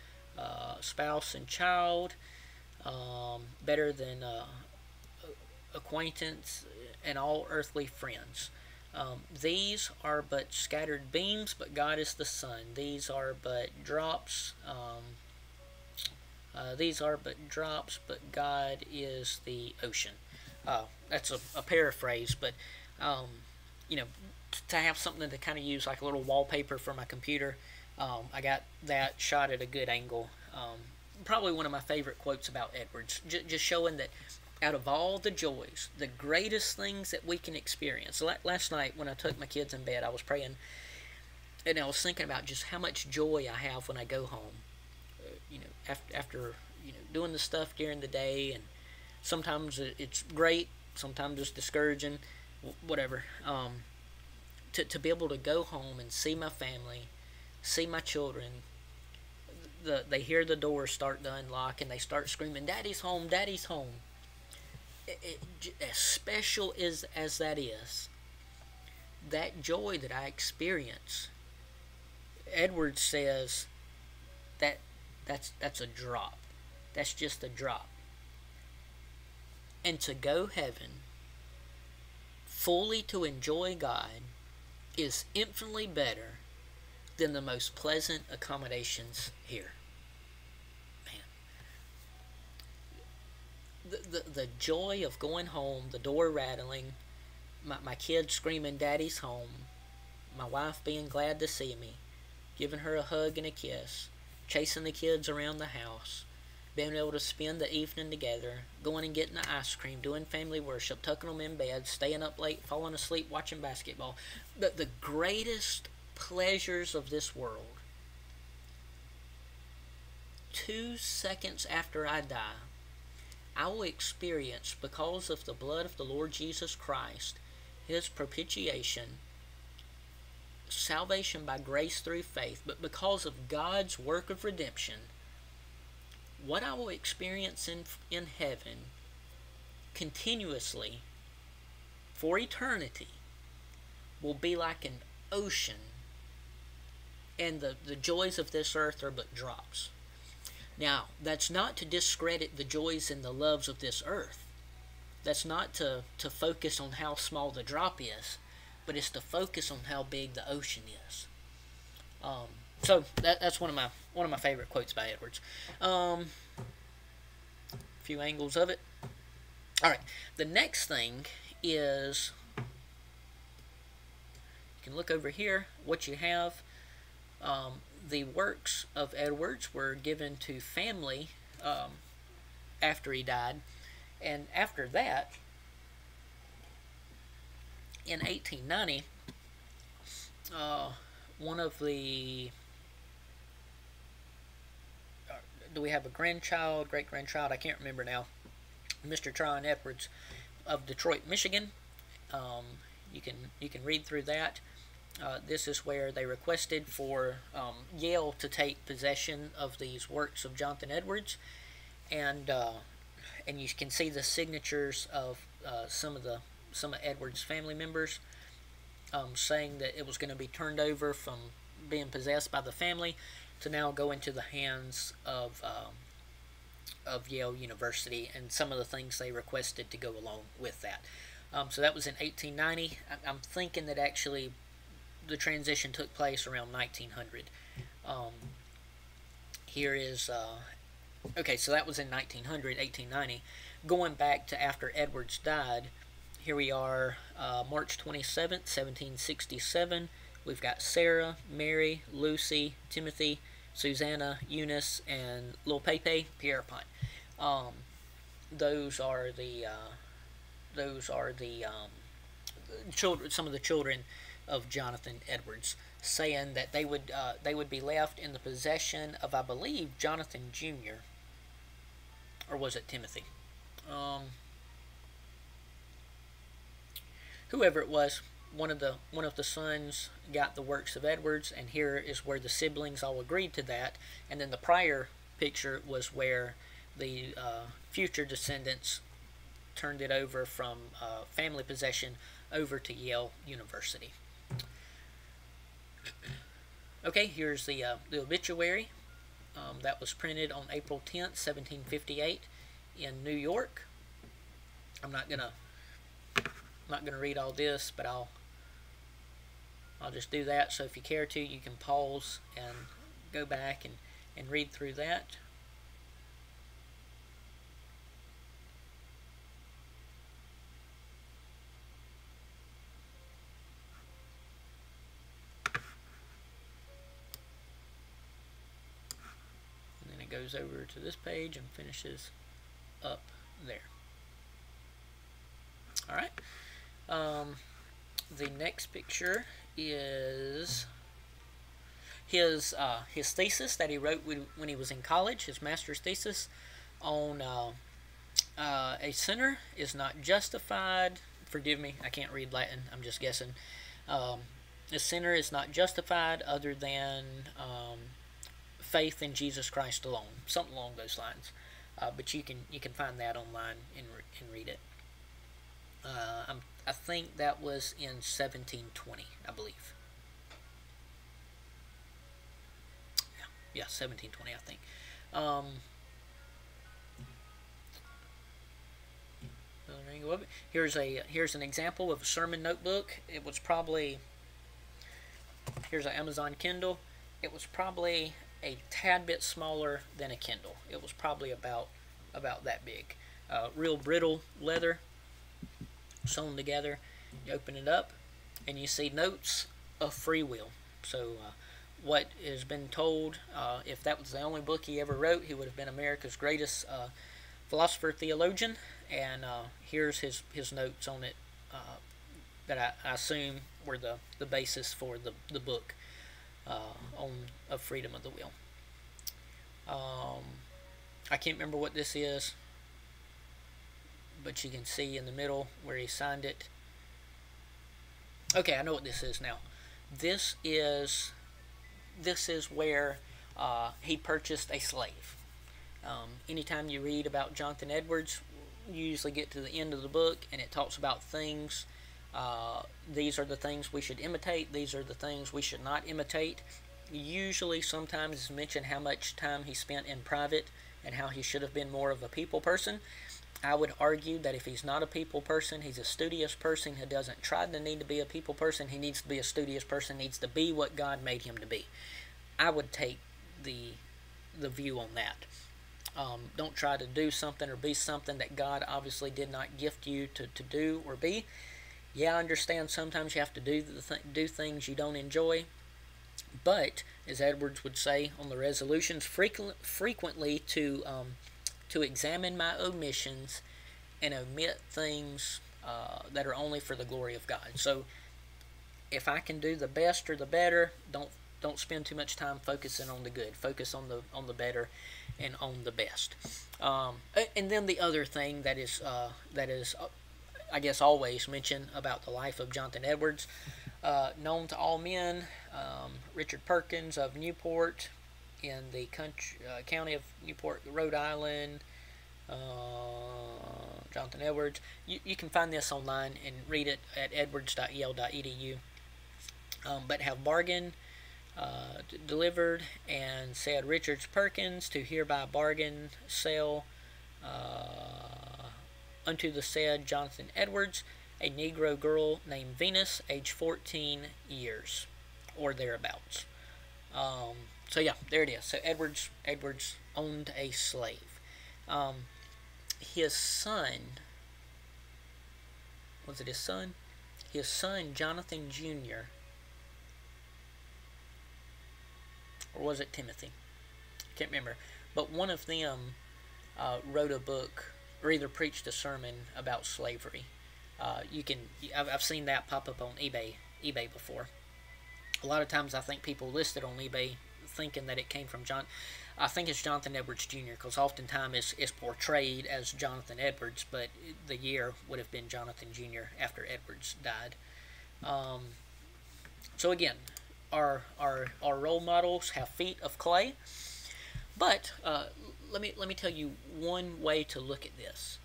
spouse and child. Better than acquaintance and all earthly friends. These are but scattered beams, but God is the sun. These are but drops. But God is the ocean. That's a paraphrase, but you know, to have something to kind of use like a little wallpaper for my computer, I got that shot at a good angle. Probably one of my favorite quotes about Edwards, just showing that out of all the joys, the greatest things that we can experience. Last night when I took my kids in bed, I was praying, and I was thinking about just how much joy I have when I go home. You know, after doing the stuff during the day, and sometimes it's great, sometimes it's discouraging, whatever. To be able to go home and see my family, see my children. They hear the door start to unlock, and they start screaming, "Daddy's home! Daddy's home!" As special as that is, that joy that I experience, Edwards says that's a drop. That's just a drop. And to go heaven fully to enjoy God is infinitely better than the most pleasant accommodations here. The joy of going home, the door rattling, my kids screaming, "Daddy's home," my wife being glad to see me, giving her a hug and a kiss, chasing the kids around the house, being able to spend the evening together, going and getting the ice cream, doing family worship, tucking them in bed, staying up late, falling asleep, watching basketball. The greatest pleasures of this world. 2 seconds after I die, I will experience, because of the blood of the Lord Jesus Christ, His propitiation, salvation by grace through faith, but because of God's work of redemption, what I will experience in heaven continuously for eternity will be like an ocean, and the joys of this earth are but drops. Now, that's not to discredit the joys and the loves of this earth. That's not to focus on how small the drop is, but it's to focus on how big the ocean is. So that's one of my favorite quotes by Edwards. A few angles of it. All right. The next thing is can look over here. What you have, the works of Edwards were given to family after he died. And after that, in 1890, one of the... do we have a grandchild, great-grandchild? I can't remember now. Mr. Tryon Edwards of Detroit, Michigan. You can read through that. This is where they requested for Yale to take possession of these works of Jonathan Edwards, and you can see the signatures of some of Edwards' family members, saying that it was going to be turned over from being possessed by the family to now go into the hands of Yale University, and some of the things they requested to go along with that. So that was in 1890. I'm thinking that actually the transition took place around 1900. Here is, okay, so that was in 1900, 1890. Going back to after Edwards died, here we are, March 27th, 1767. We've got Sarah, Mary, Lucy, Timothy, Susanna, Eunice, and Little Pepe, Pierpont. Those are the children, some of the children of Jonathan Edwards, saying that they would be left in the possession of, I believe, Jonathan Jr. or was it Timothy? Whoever it was, one of the sons got the works of Edwards, and here is where the siblings all agreed to that. And then the prior picture was where the future descendants turned it over from family possession over to Yale University. Okay, here's the obituary that was printed on April 10th, 1758 in New York. I'm not gonna read all this, but I'll just do that. So if you care to, you can pause and go back and read through that. And then it goes over to this page and finishes up there. Alright. The next picture is his thesis that he wrote when he was in college, his master's thesis on a sinner is not justified. Forgive me, I can't read Latin, I'm just guessing. A sinner is not justified other than faith in Jesus Christ alone, something along those lines. But you can find that online and read it. I think that was in 1720, I believe. Yeah, 1720, I think. Here's an example of a sermon notebook. It was probably, here's an Amazon Kindle. It was probably a tad bit smaller than a Kindle. It was probably about that big. Real brittle leather, sewn together. You open it up and you see notes of free will. So what has been told, if that was the only book he ever wrote, he would have been America's greatest philosopher theologian. And here's his notes on it that I assume were the basis for the book of freedom of the will. I can't remember what this is, but you can see in the middle where he signed it. Okay, I know what this is now. This is where he purchased a slave. Anytime you read about Jonathan Edwards, you usually get to the end of the book and it talks about things. These are the things we should imitate. These are the things we should not imitate. Usually, sometimes it's mentioned how much time he spent in private and how he should have been more of a people person. I would argue that if he's not a people person, he's a studious person who doesn't try to need to be a people person. He needs to be a studious person, needs to be what God made him to be. I would take the view on that. Don't try to do something or be something that God obviously did not gift you to do or be. Yeah, I understand sometimes you have to do things you don't enjoy, but as Edwards would say on the resolutions, frequently to examine my omissions and omit things that are only for the glory of God. So if I can do the best or the better, don't spend too much time focusing on the good. Focus on the better and on the best. And then the other thing that is I guess always mentioned about the life of Jonathan Edwards, known to all men, Richard Perkins of Newport in the county of Newport, Rhode Island. Jonathan Edwards. You can find this online and read it at edwards.yale.edu. But have bargained, delivered, and said Richard Perkins to hereby bargain sell unto the said Jonathan Edwards a Negro girl named Venus, age 14 years, or thereabouts. So yeah, there it is. So Edwards owned a slave. His son, was it his son? His son, Jonathan Jr., or was it Timothy? I can't remember. But one of them wrote a book, or either preached a sermon about slavery. I've seen that pop up on eBay before. A lot of times I think people list it on eBay thinking that it came from I think it's Jonathan Edwards Jr., because oftentimes it's portrayed as Jonathan Edwards, but the year would have been Jonathan Jr. after Edwards died. So again, our role models have feet of clay, but let me tell you one way to look at this.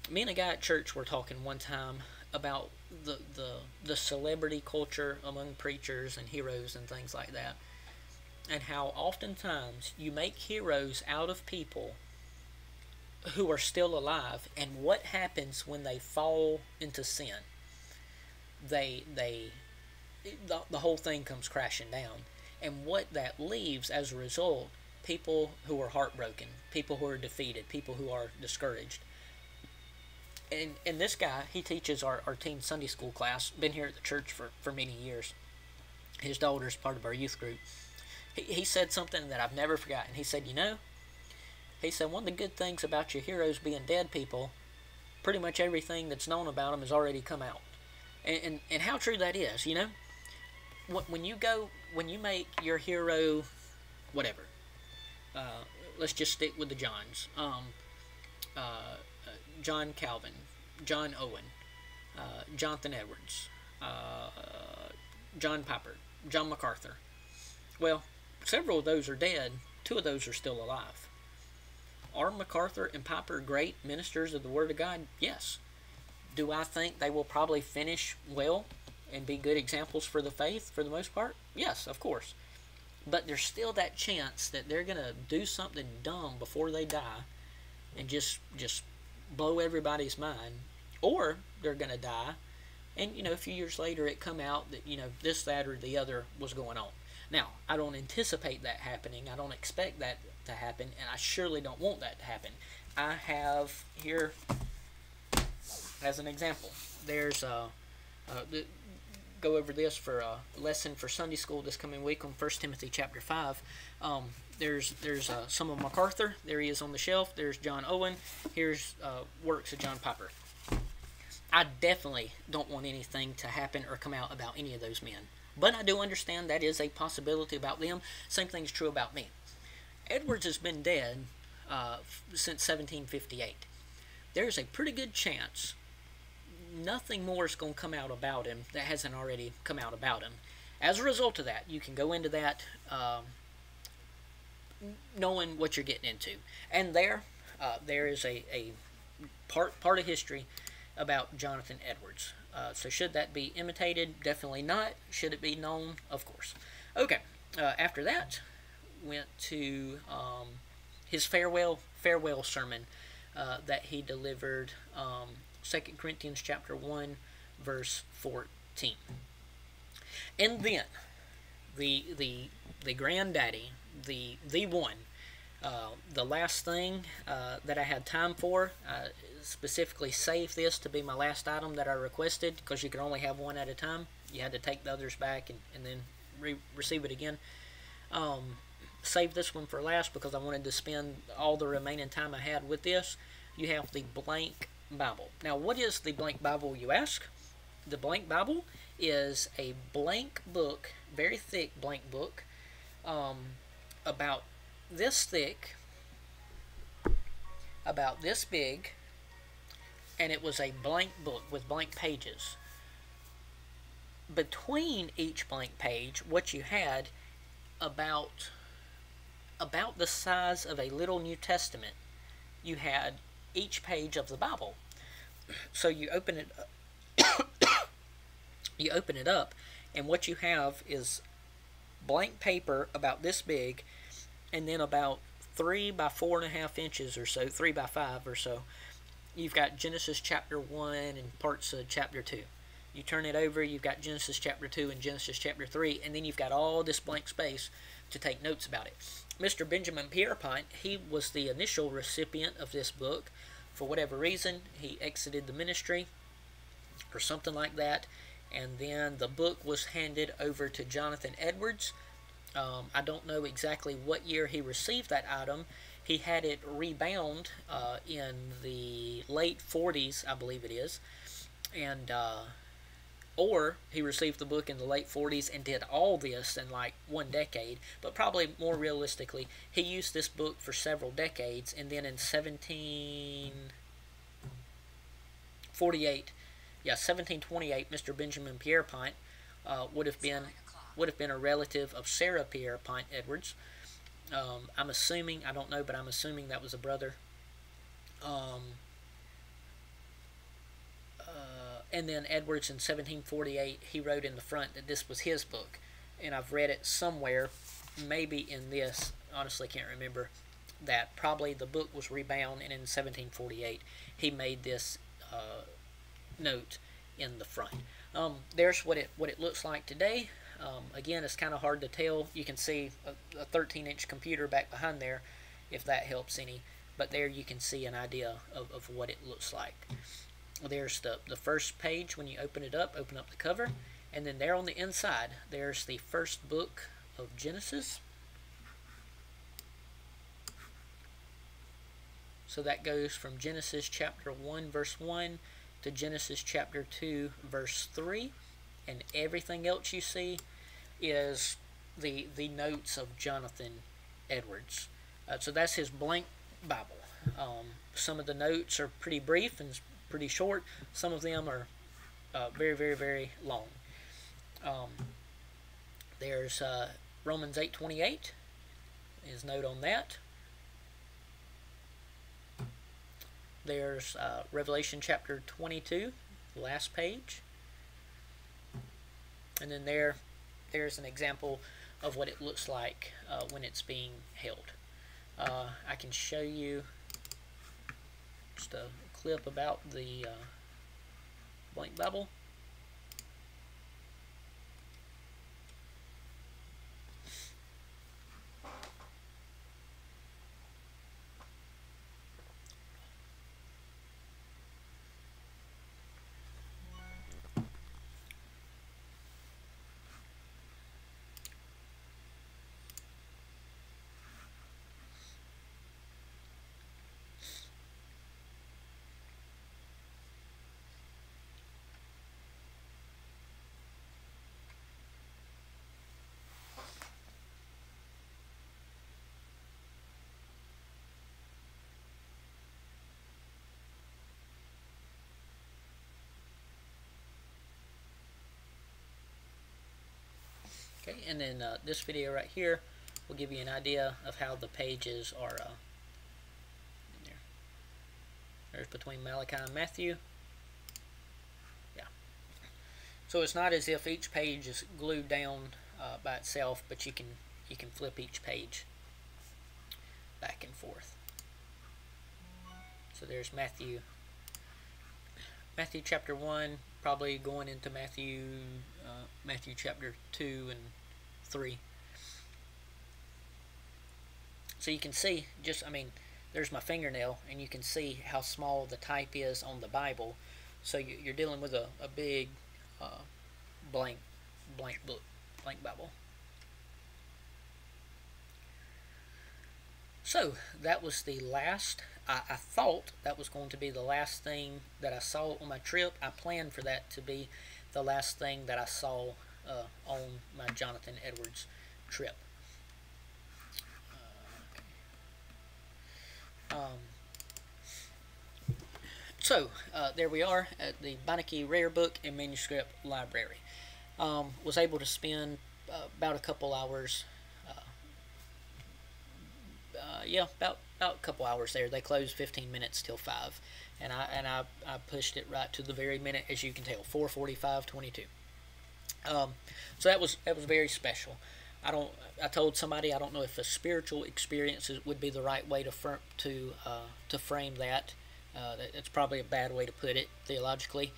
Me and a guy at church were talking one time about the celebrity culture among preachers and heroes and things like that, and how oftentimes you make heroes out of people who are still alive, and what happens when they fall into sin? The whole thing comes crashing down, and what that leaves as a result, people who are heartbroken, people who are defeated, people who are discouraged. And this guy, he teaches our teen Sunday school class, been here at the church for many years. His daughter's part of our youth group. He said something that I've never forgotten. He said, he said, one of the good things about your heroes being dead people, pretty much everything that's known about them has already come out. And how true that is, When you make your hero, whatever, let's just stick with the Johns. John Calvin, John Owen, Jonathan Edwards, John Piper, John MacArthur. Well, several of those are dead. 2 of those are still alive. Are MacArthur and Piper great ministers of the Word of God? Yes. Do I think they will probably finish well and be good examples for the faith for the most part? Yes, of course. But there's still that chance that they're going to do something dumb before they die and just blow everybody's mind, or they're going to die, and a few years later it come out that this, that, or the other was going on. Now, I don't anticipate that happening. I don't expect that to happen, and I surely don't want that to happen. I have here, as an example, there's go over this for a lesson for Sunday school this coming week on 1 Timothy chapter 5. There's some of MacArthur. There he is on the shelf. There's John Owen. Here's works of John Piper. I definitely don't want anything to happen or come out about any of those men. But I do understand that is a possibility about them. Same thing is true about me. Edwards has been dead since 1758. There's a pretty good chance nothing more is going to come out about him that hasn't already come out about him. As a result of that, you can go into that knowing what you're getting into. And there is a part of history about Jonathan Edwards. So should that be imitated? Definitely not. Should it be known? Of course. Okay. After that, went to his farewell sermon that he delivered, 2 Corinthians chapter 1, verse 14. And then the granddaddy, the one, The last thing that I had time for, specifically saved this to be my last item that I requested, because you could only have one at a time. You had to take the others back and then receive it again. Save this one for last because I wanted to spend all the remaining time I had with this. You have the blank Bible. Now, what is the blank Bible, you ask? The blank Bible is a blank book, very thick blank book, about this thick, about this big, and it was a blank book with blank pages. Between each blank page, what you had about the size of a little New Testament, you had each page of the Bible. So you open it up, you open it up, and what you have is blank paper about this big, and then about 3 by 4.5 inches or so, 3 by 5 or so, you've got Genesis chapter 1 and parts of chapter 2. You turn it over, you've got Genesis chapter 2 and Genesis chapter 3, and then you've got all this blank space to take notes about it. Mr. Benjamin Pierpont, he was the initial recipient of this book. For whatever reason, he exited the ministry or something like that, and then the book was handed over to Jonathan Edwards. I don't know exactly what year he received that item. He had it rebound in the late 40s, I believe it is, and or he received the book in the late 40s and did all this in like 1 decade, but probably more realistically, he used this book for several decades, and then in 1728, Mr. Benjamin Pierpont would have been a relative of Sarah Pierpont Edwards. I'm assuming, I don't know, but I'm assuming that was a brother. And then Edwards in 1748, he wrote in the front that this was his book. And I've read it somewhere, maybe in this, honestly can't remember, that probably the book was rebound, and in 1748 he made this note in the front. There's what it looks like today. Again, it's kind of hard to tell. You can see a 13-inch computer back behind there, if that helps any. But there you can see an idea of what it looks like. There's the first page when you open it up, open up the cover, and then there on the inside, there's the first book of Genesis. So that goes from Genesis chapter 1 verse 1 to Genesis chapter 2 verse 3, and everything else you see is the notes of Jonathan Edwards. So that's his blank Bible. Some of the notes are pretty brief and pretty short. Some of them are very, very, very long. There's Romans 8:28, his note on that. There's Revelation chapter 22, last page. And then there's an example of what it looks like when it's being held. I can show you just a clip about the blank Bible. Okay, and then this video right here will give you an idea of how the pages are in there. There's between Malachi and Matthew. Yeah. So it's not as if each page is glued down by itself, but you can flip each page back and forth. So there's Matthew chapter 1, probably going into Matthew chapter 2 and 3. So you can see, just, I mean, there's my fingernail, and you can see how small the type is on the Bible. So you're dealing with a big blank book, blank Bible. So that was the last, I thought that was going to be the last thing that I saw on my trip. I planned for that to be the last thing that I saw on my Jonathan Edwards trip. So there we are at the Beinecke Rare Book and Manuscript Library. Was able to spend about a couple hours. Yeah, about a couple hours there. They closed 15 minutes till 5, and I pushed it right to the very minute, as you can tell, 4:45:22. So that was very special. I told somebody I don't know if a spiritual experience would be the right way to frame that. It's probably a bad way to put it theologically.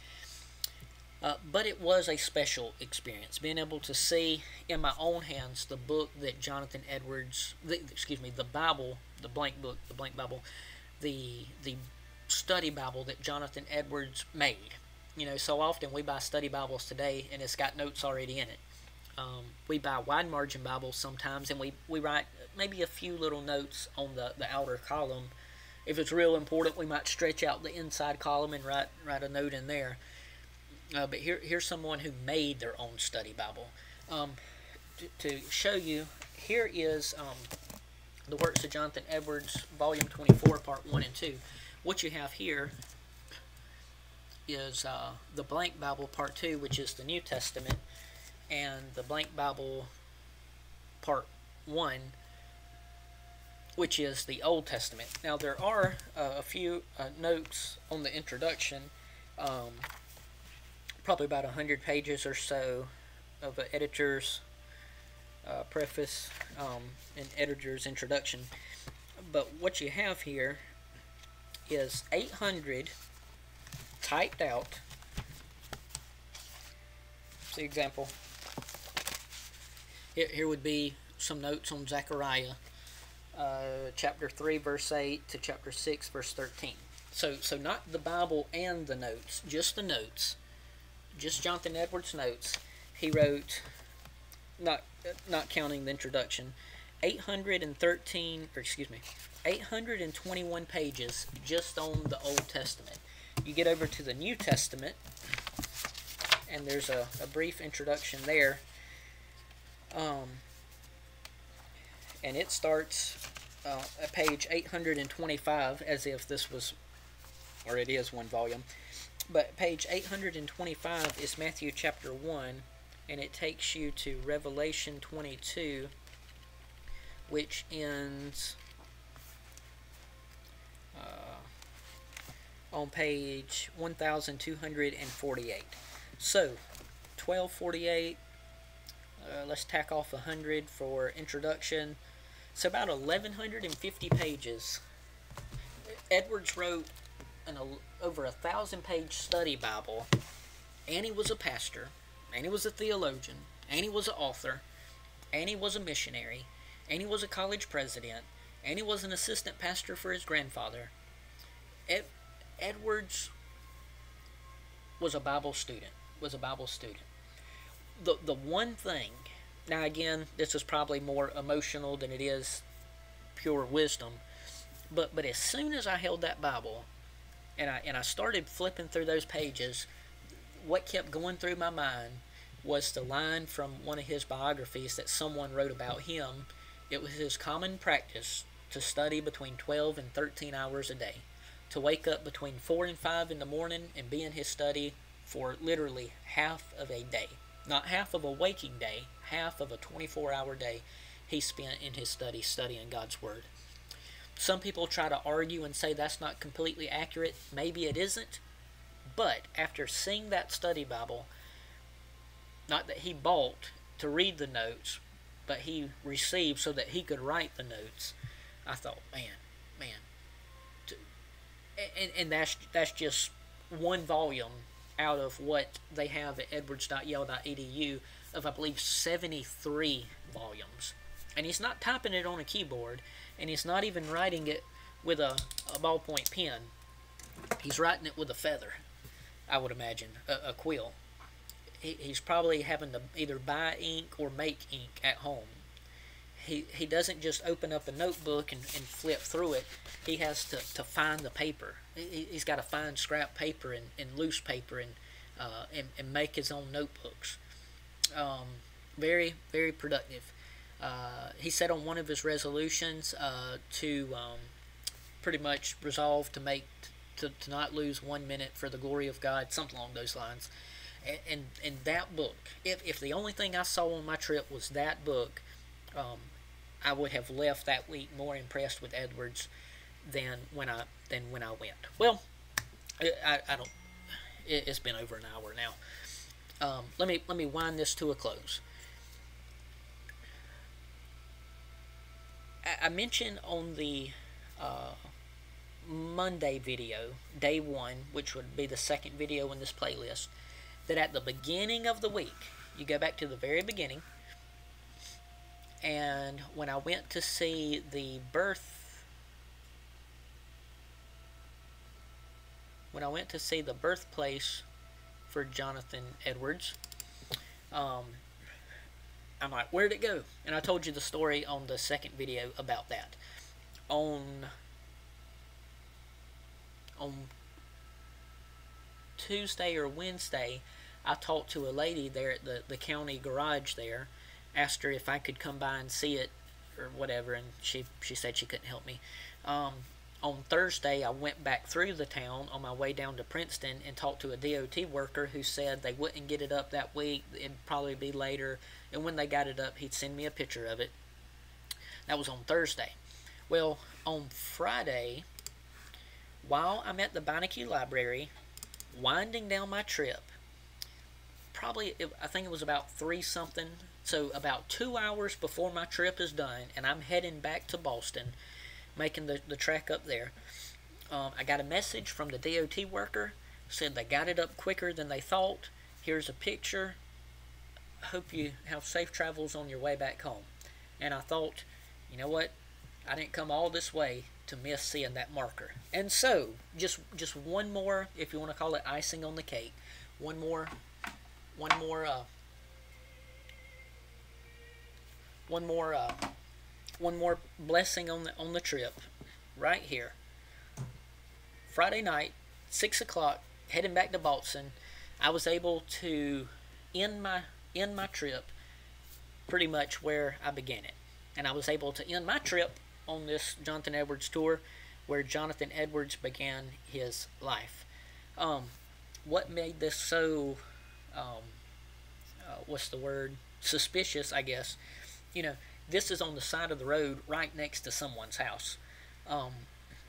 But it was a special experience, being able to see in my own hands the book that Jonathan Edwards, the Bible, the blank book, the blank Bible, the study Bible that Jonathan Edwards made. You know, so often we buy study Bibles today and it's got notes already in it. We buy wide margin Bibles sometimes, and we write maybe a few little notes on the outer column. If it's real important, we might stretch out the inside column and write a note in there. But here's someone who made their own study Bible. To show you, here is the Works of Jonathan Edwards, Volume 24, Part 1 and 2. What you have here is the Blank Bible, Part 2, which is the New Testament, and the Blank Bible, Part 1, which is the Old Testament. Now, there are a few notes on the introduction, probably about 100 pages or so of an editor's preface and editor's introduction. But what you have here is 800 typed out. See example. Here would be some notes on Zechariah, chapter 3, verse 8 to chapter 6, verse 13. So not the Bible and the notes, just the notes. Just Jonathan Edwards' notes. He wrote, not counting the introduction, 821 pages just on the Old Testament. You get over to the New Testament, and there's a brief introduction there. And it starts at page 825, as if this was, or it is one volume. But page 825 is Matthew chapter 1, and it takes you to Revelation 22, which ends on page 1248. So, 1248, let's tack off 100 for introduction. So about 1,150 pages. Edwards wrote over 1,000-page study Bible, and he was a pastor, and he was a theologian, and he was an author, and he was a missionary, and he was a college president, and he was an assistant pastor for his grandfather. Edwards was a Bible student. The one thing, now again, this is probably more emotional than it is pure wisdom, but as soon as I held that Bible and I started flipping through those pages, what kept going through my mind was the line from one of his biographies that someone wrote about him. It was his common practice to study between 12 and 13 hours a day, to wake up between 4 and 5 in the morning and be in his study for literally half of a day. Not half of a waking day, half of a 24-hour day he spent in his study studying God's Word. Some people try to argue and say that's not completely accurate. Maybe it isn't. But after seeing that study Bible, not that he bought to read the notes, but he received so that he could write the notes, I thought, man. And that's just one volume out of what they have at edwards.yale.edu of, I believe, 73 volumes. And he's not typing it on a keyboard, and he's not even writing it with a ballpoint pen. He's writing it with a feather, I would imagine, a quill. He's probably having to either buy ink or make ink at home. He doesn't just open up a notebook and flip through it. He has to find the paper. He's got to find scrap paper and loose paper and make his own notebooks. Very, very productive. He said on one of his resolutions to pretty much resolve to not lose 1 minute for the glory of God, something along those lines. And that book, if the only thing I saw on my trip was that book, I would have left that week more impressed with Edwards than when I went. Well, I don't. It's been over an hour now. Let me wind this to a close. I mentioned on the Monday video, day 1, which would be the second video in this playlist, that at the beginning of the week, you go back to the very beginning, and when I went to see the birthplace for Jonathan Edwards, I'm like, where'd it go? And I told you the story on the second video about that. On Tuesday or Wednesday, I talked to a lady there at the county garage there, asked her if I could come by and see it or whatever, and she said she couldn't help me. On Thursday, I went back through the town on my way down to Princeton and talked to a DOT worker who said they wouldn't get it up that week. It'd probably be later, and when they got it up, he'd send me a picture of it. That was on Thursday. Well, on Friday, while I'm at the Beinecke Library, winding down my trip, I think it was about 3-something, so about 2 hours before my trip is done, and I'm heading back to Boston, making the trek up there. I got a message from the DOT worker, said they got it up quicker than they thought. Here's a picture. Hope you have safe travels on your way back home. And I thought, you know what? I didn't come all this way to miss seeing that marker. And so, just one more, if you want to call it icing on the cake, one more blessing on the trip, right here. Friday night, 6 o'clock, heading back to Boston. I was able to end my trip pretty much where I began it, and I was able to end my trip on this Jonathan Edwards tour, where Jonathan Edwards began his life. What made this so what's the word? Suspicious, I guess. You know, this is on the side of the road right next to someone's house.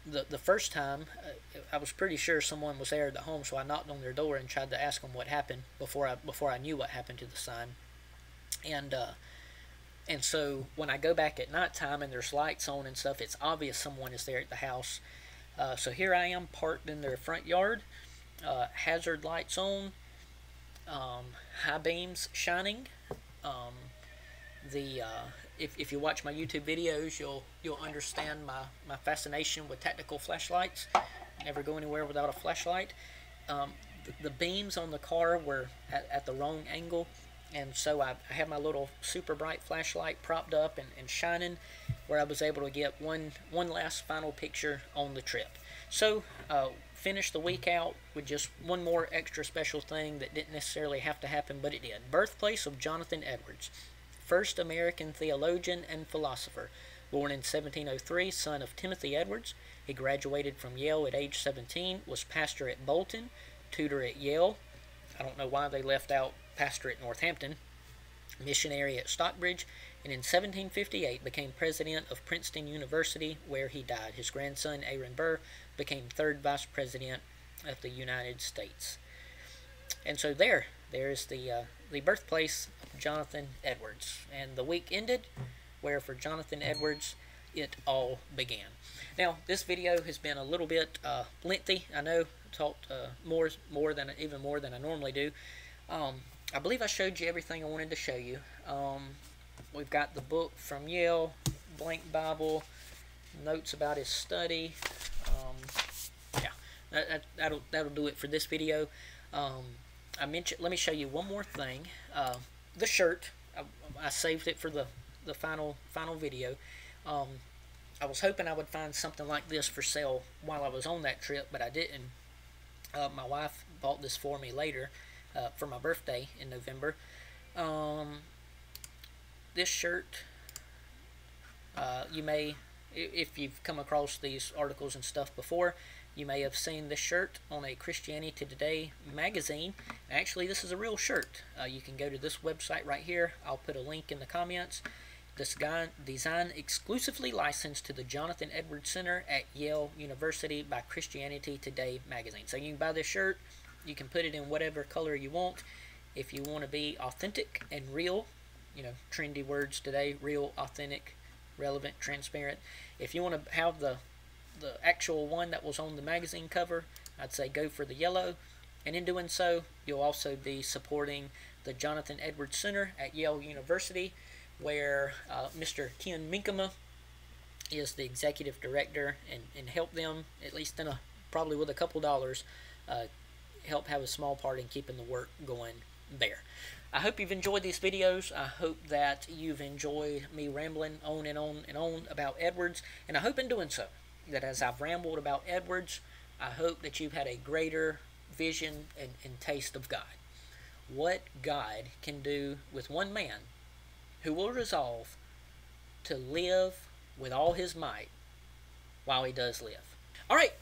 The first time, I was pretty sure someone was there at the home, so I knocked on their door and tried to ask them what happened before I knew what happened to the sign. And so when I go back at nighttime and there's lights on and stuff, it's obvious someone is there at the house. So here I am parked in their front yard, hazard lights on, high beams shining. If you watch my YouTube videos, you'll understand my fascination with tactical flashlights. Never go anywhere without a flashlight. The beams on the car were at the wrong angle, and so I had my little super bright flashlight propped up and shining, where I was able to get one last final picture on the trip. So finished the week out with just one more extra special thing that didn't necessarily have to happen, but it did. Birthplace of Jonathan Edwards, first American theologian and philosopher. Born in 1703, son of Timothy Edwards, he graduated from Yale at age 17, was pastor at Bolton, tutor at Yale. I don't know why they left out pastor at Northampton, missionary at Stockbridge, and in 1758 became president of Princeton University, where he died. His grandson, Aaron Burr, became third vice president of the United States. And so there's the birthplace of Jonathan Edwards. And the week ended where for Jonathan Edwards it all began. Now, this video has been a little bit lengthy. I know, I talked even more than I normally do. I believe I showed you everything I wanted to show you. We've got the book from Yale, blank Bible, notes about his study. Yeah, that'll do it for this video. Let me show you one more thing. The shirt, I saved it for the final video. I was hoping I would find something like this for sale while I was on that trip, but I didn't. My wife bought this for me later for my birthday in November. This shirt, you may, if you've come across these articles and stuff before, you may have seen this shirt on a Christianity Today magazine. Actually, this is a real shirt. You can go to this website right here. I'll put a link in the comments. This design exclusively licensed to the Jonathan Edwards Center at Yale University by Christianity Today magazine. So you can buy this shirt. You can put it in whatever color you want. If you want to be authentic and real, you know, trendy words today, real, authentic, relevant, transparent. If you want to have the actual one that was on the magazine cover, I'd say go for the yellow. And in doing so, you'll also be supporting the Jonathan Edwards Center at Yale University, where Mr. Ken Minkema is the executive director, and help them, at least probably with a couple dollars, help have a small part in keeping the work going there. I hope you've enjoyed these videos. I hope that you've enjoyed me rambling on and on and on about Edwards, and I hope in doing so that as I've rambled about Edwards, I hope that you've had a greater vision and taste of God. What God can do with one man who will resolve to live with all his might while he does live. All right,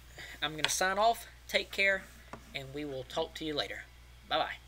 I'm going to sign off. Take care, and we will talk to you later. Bye-bye.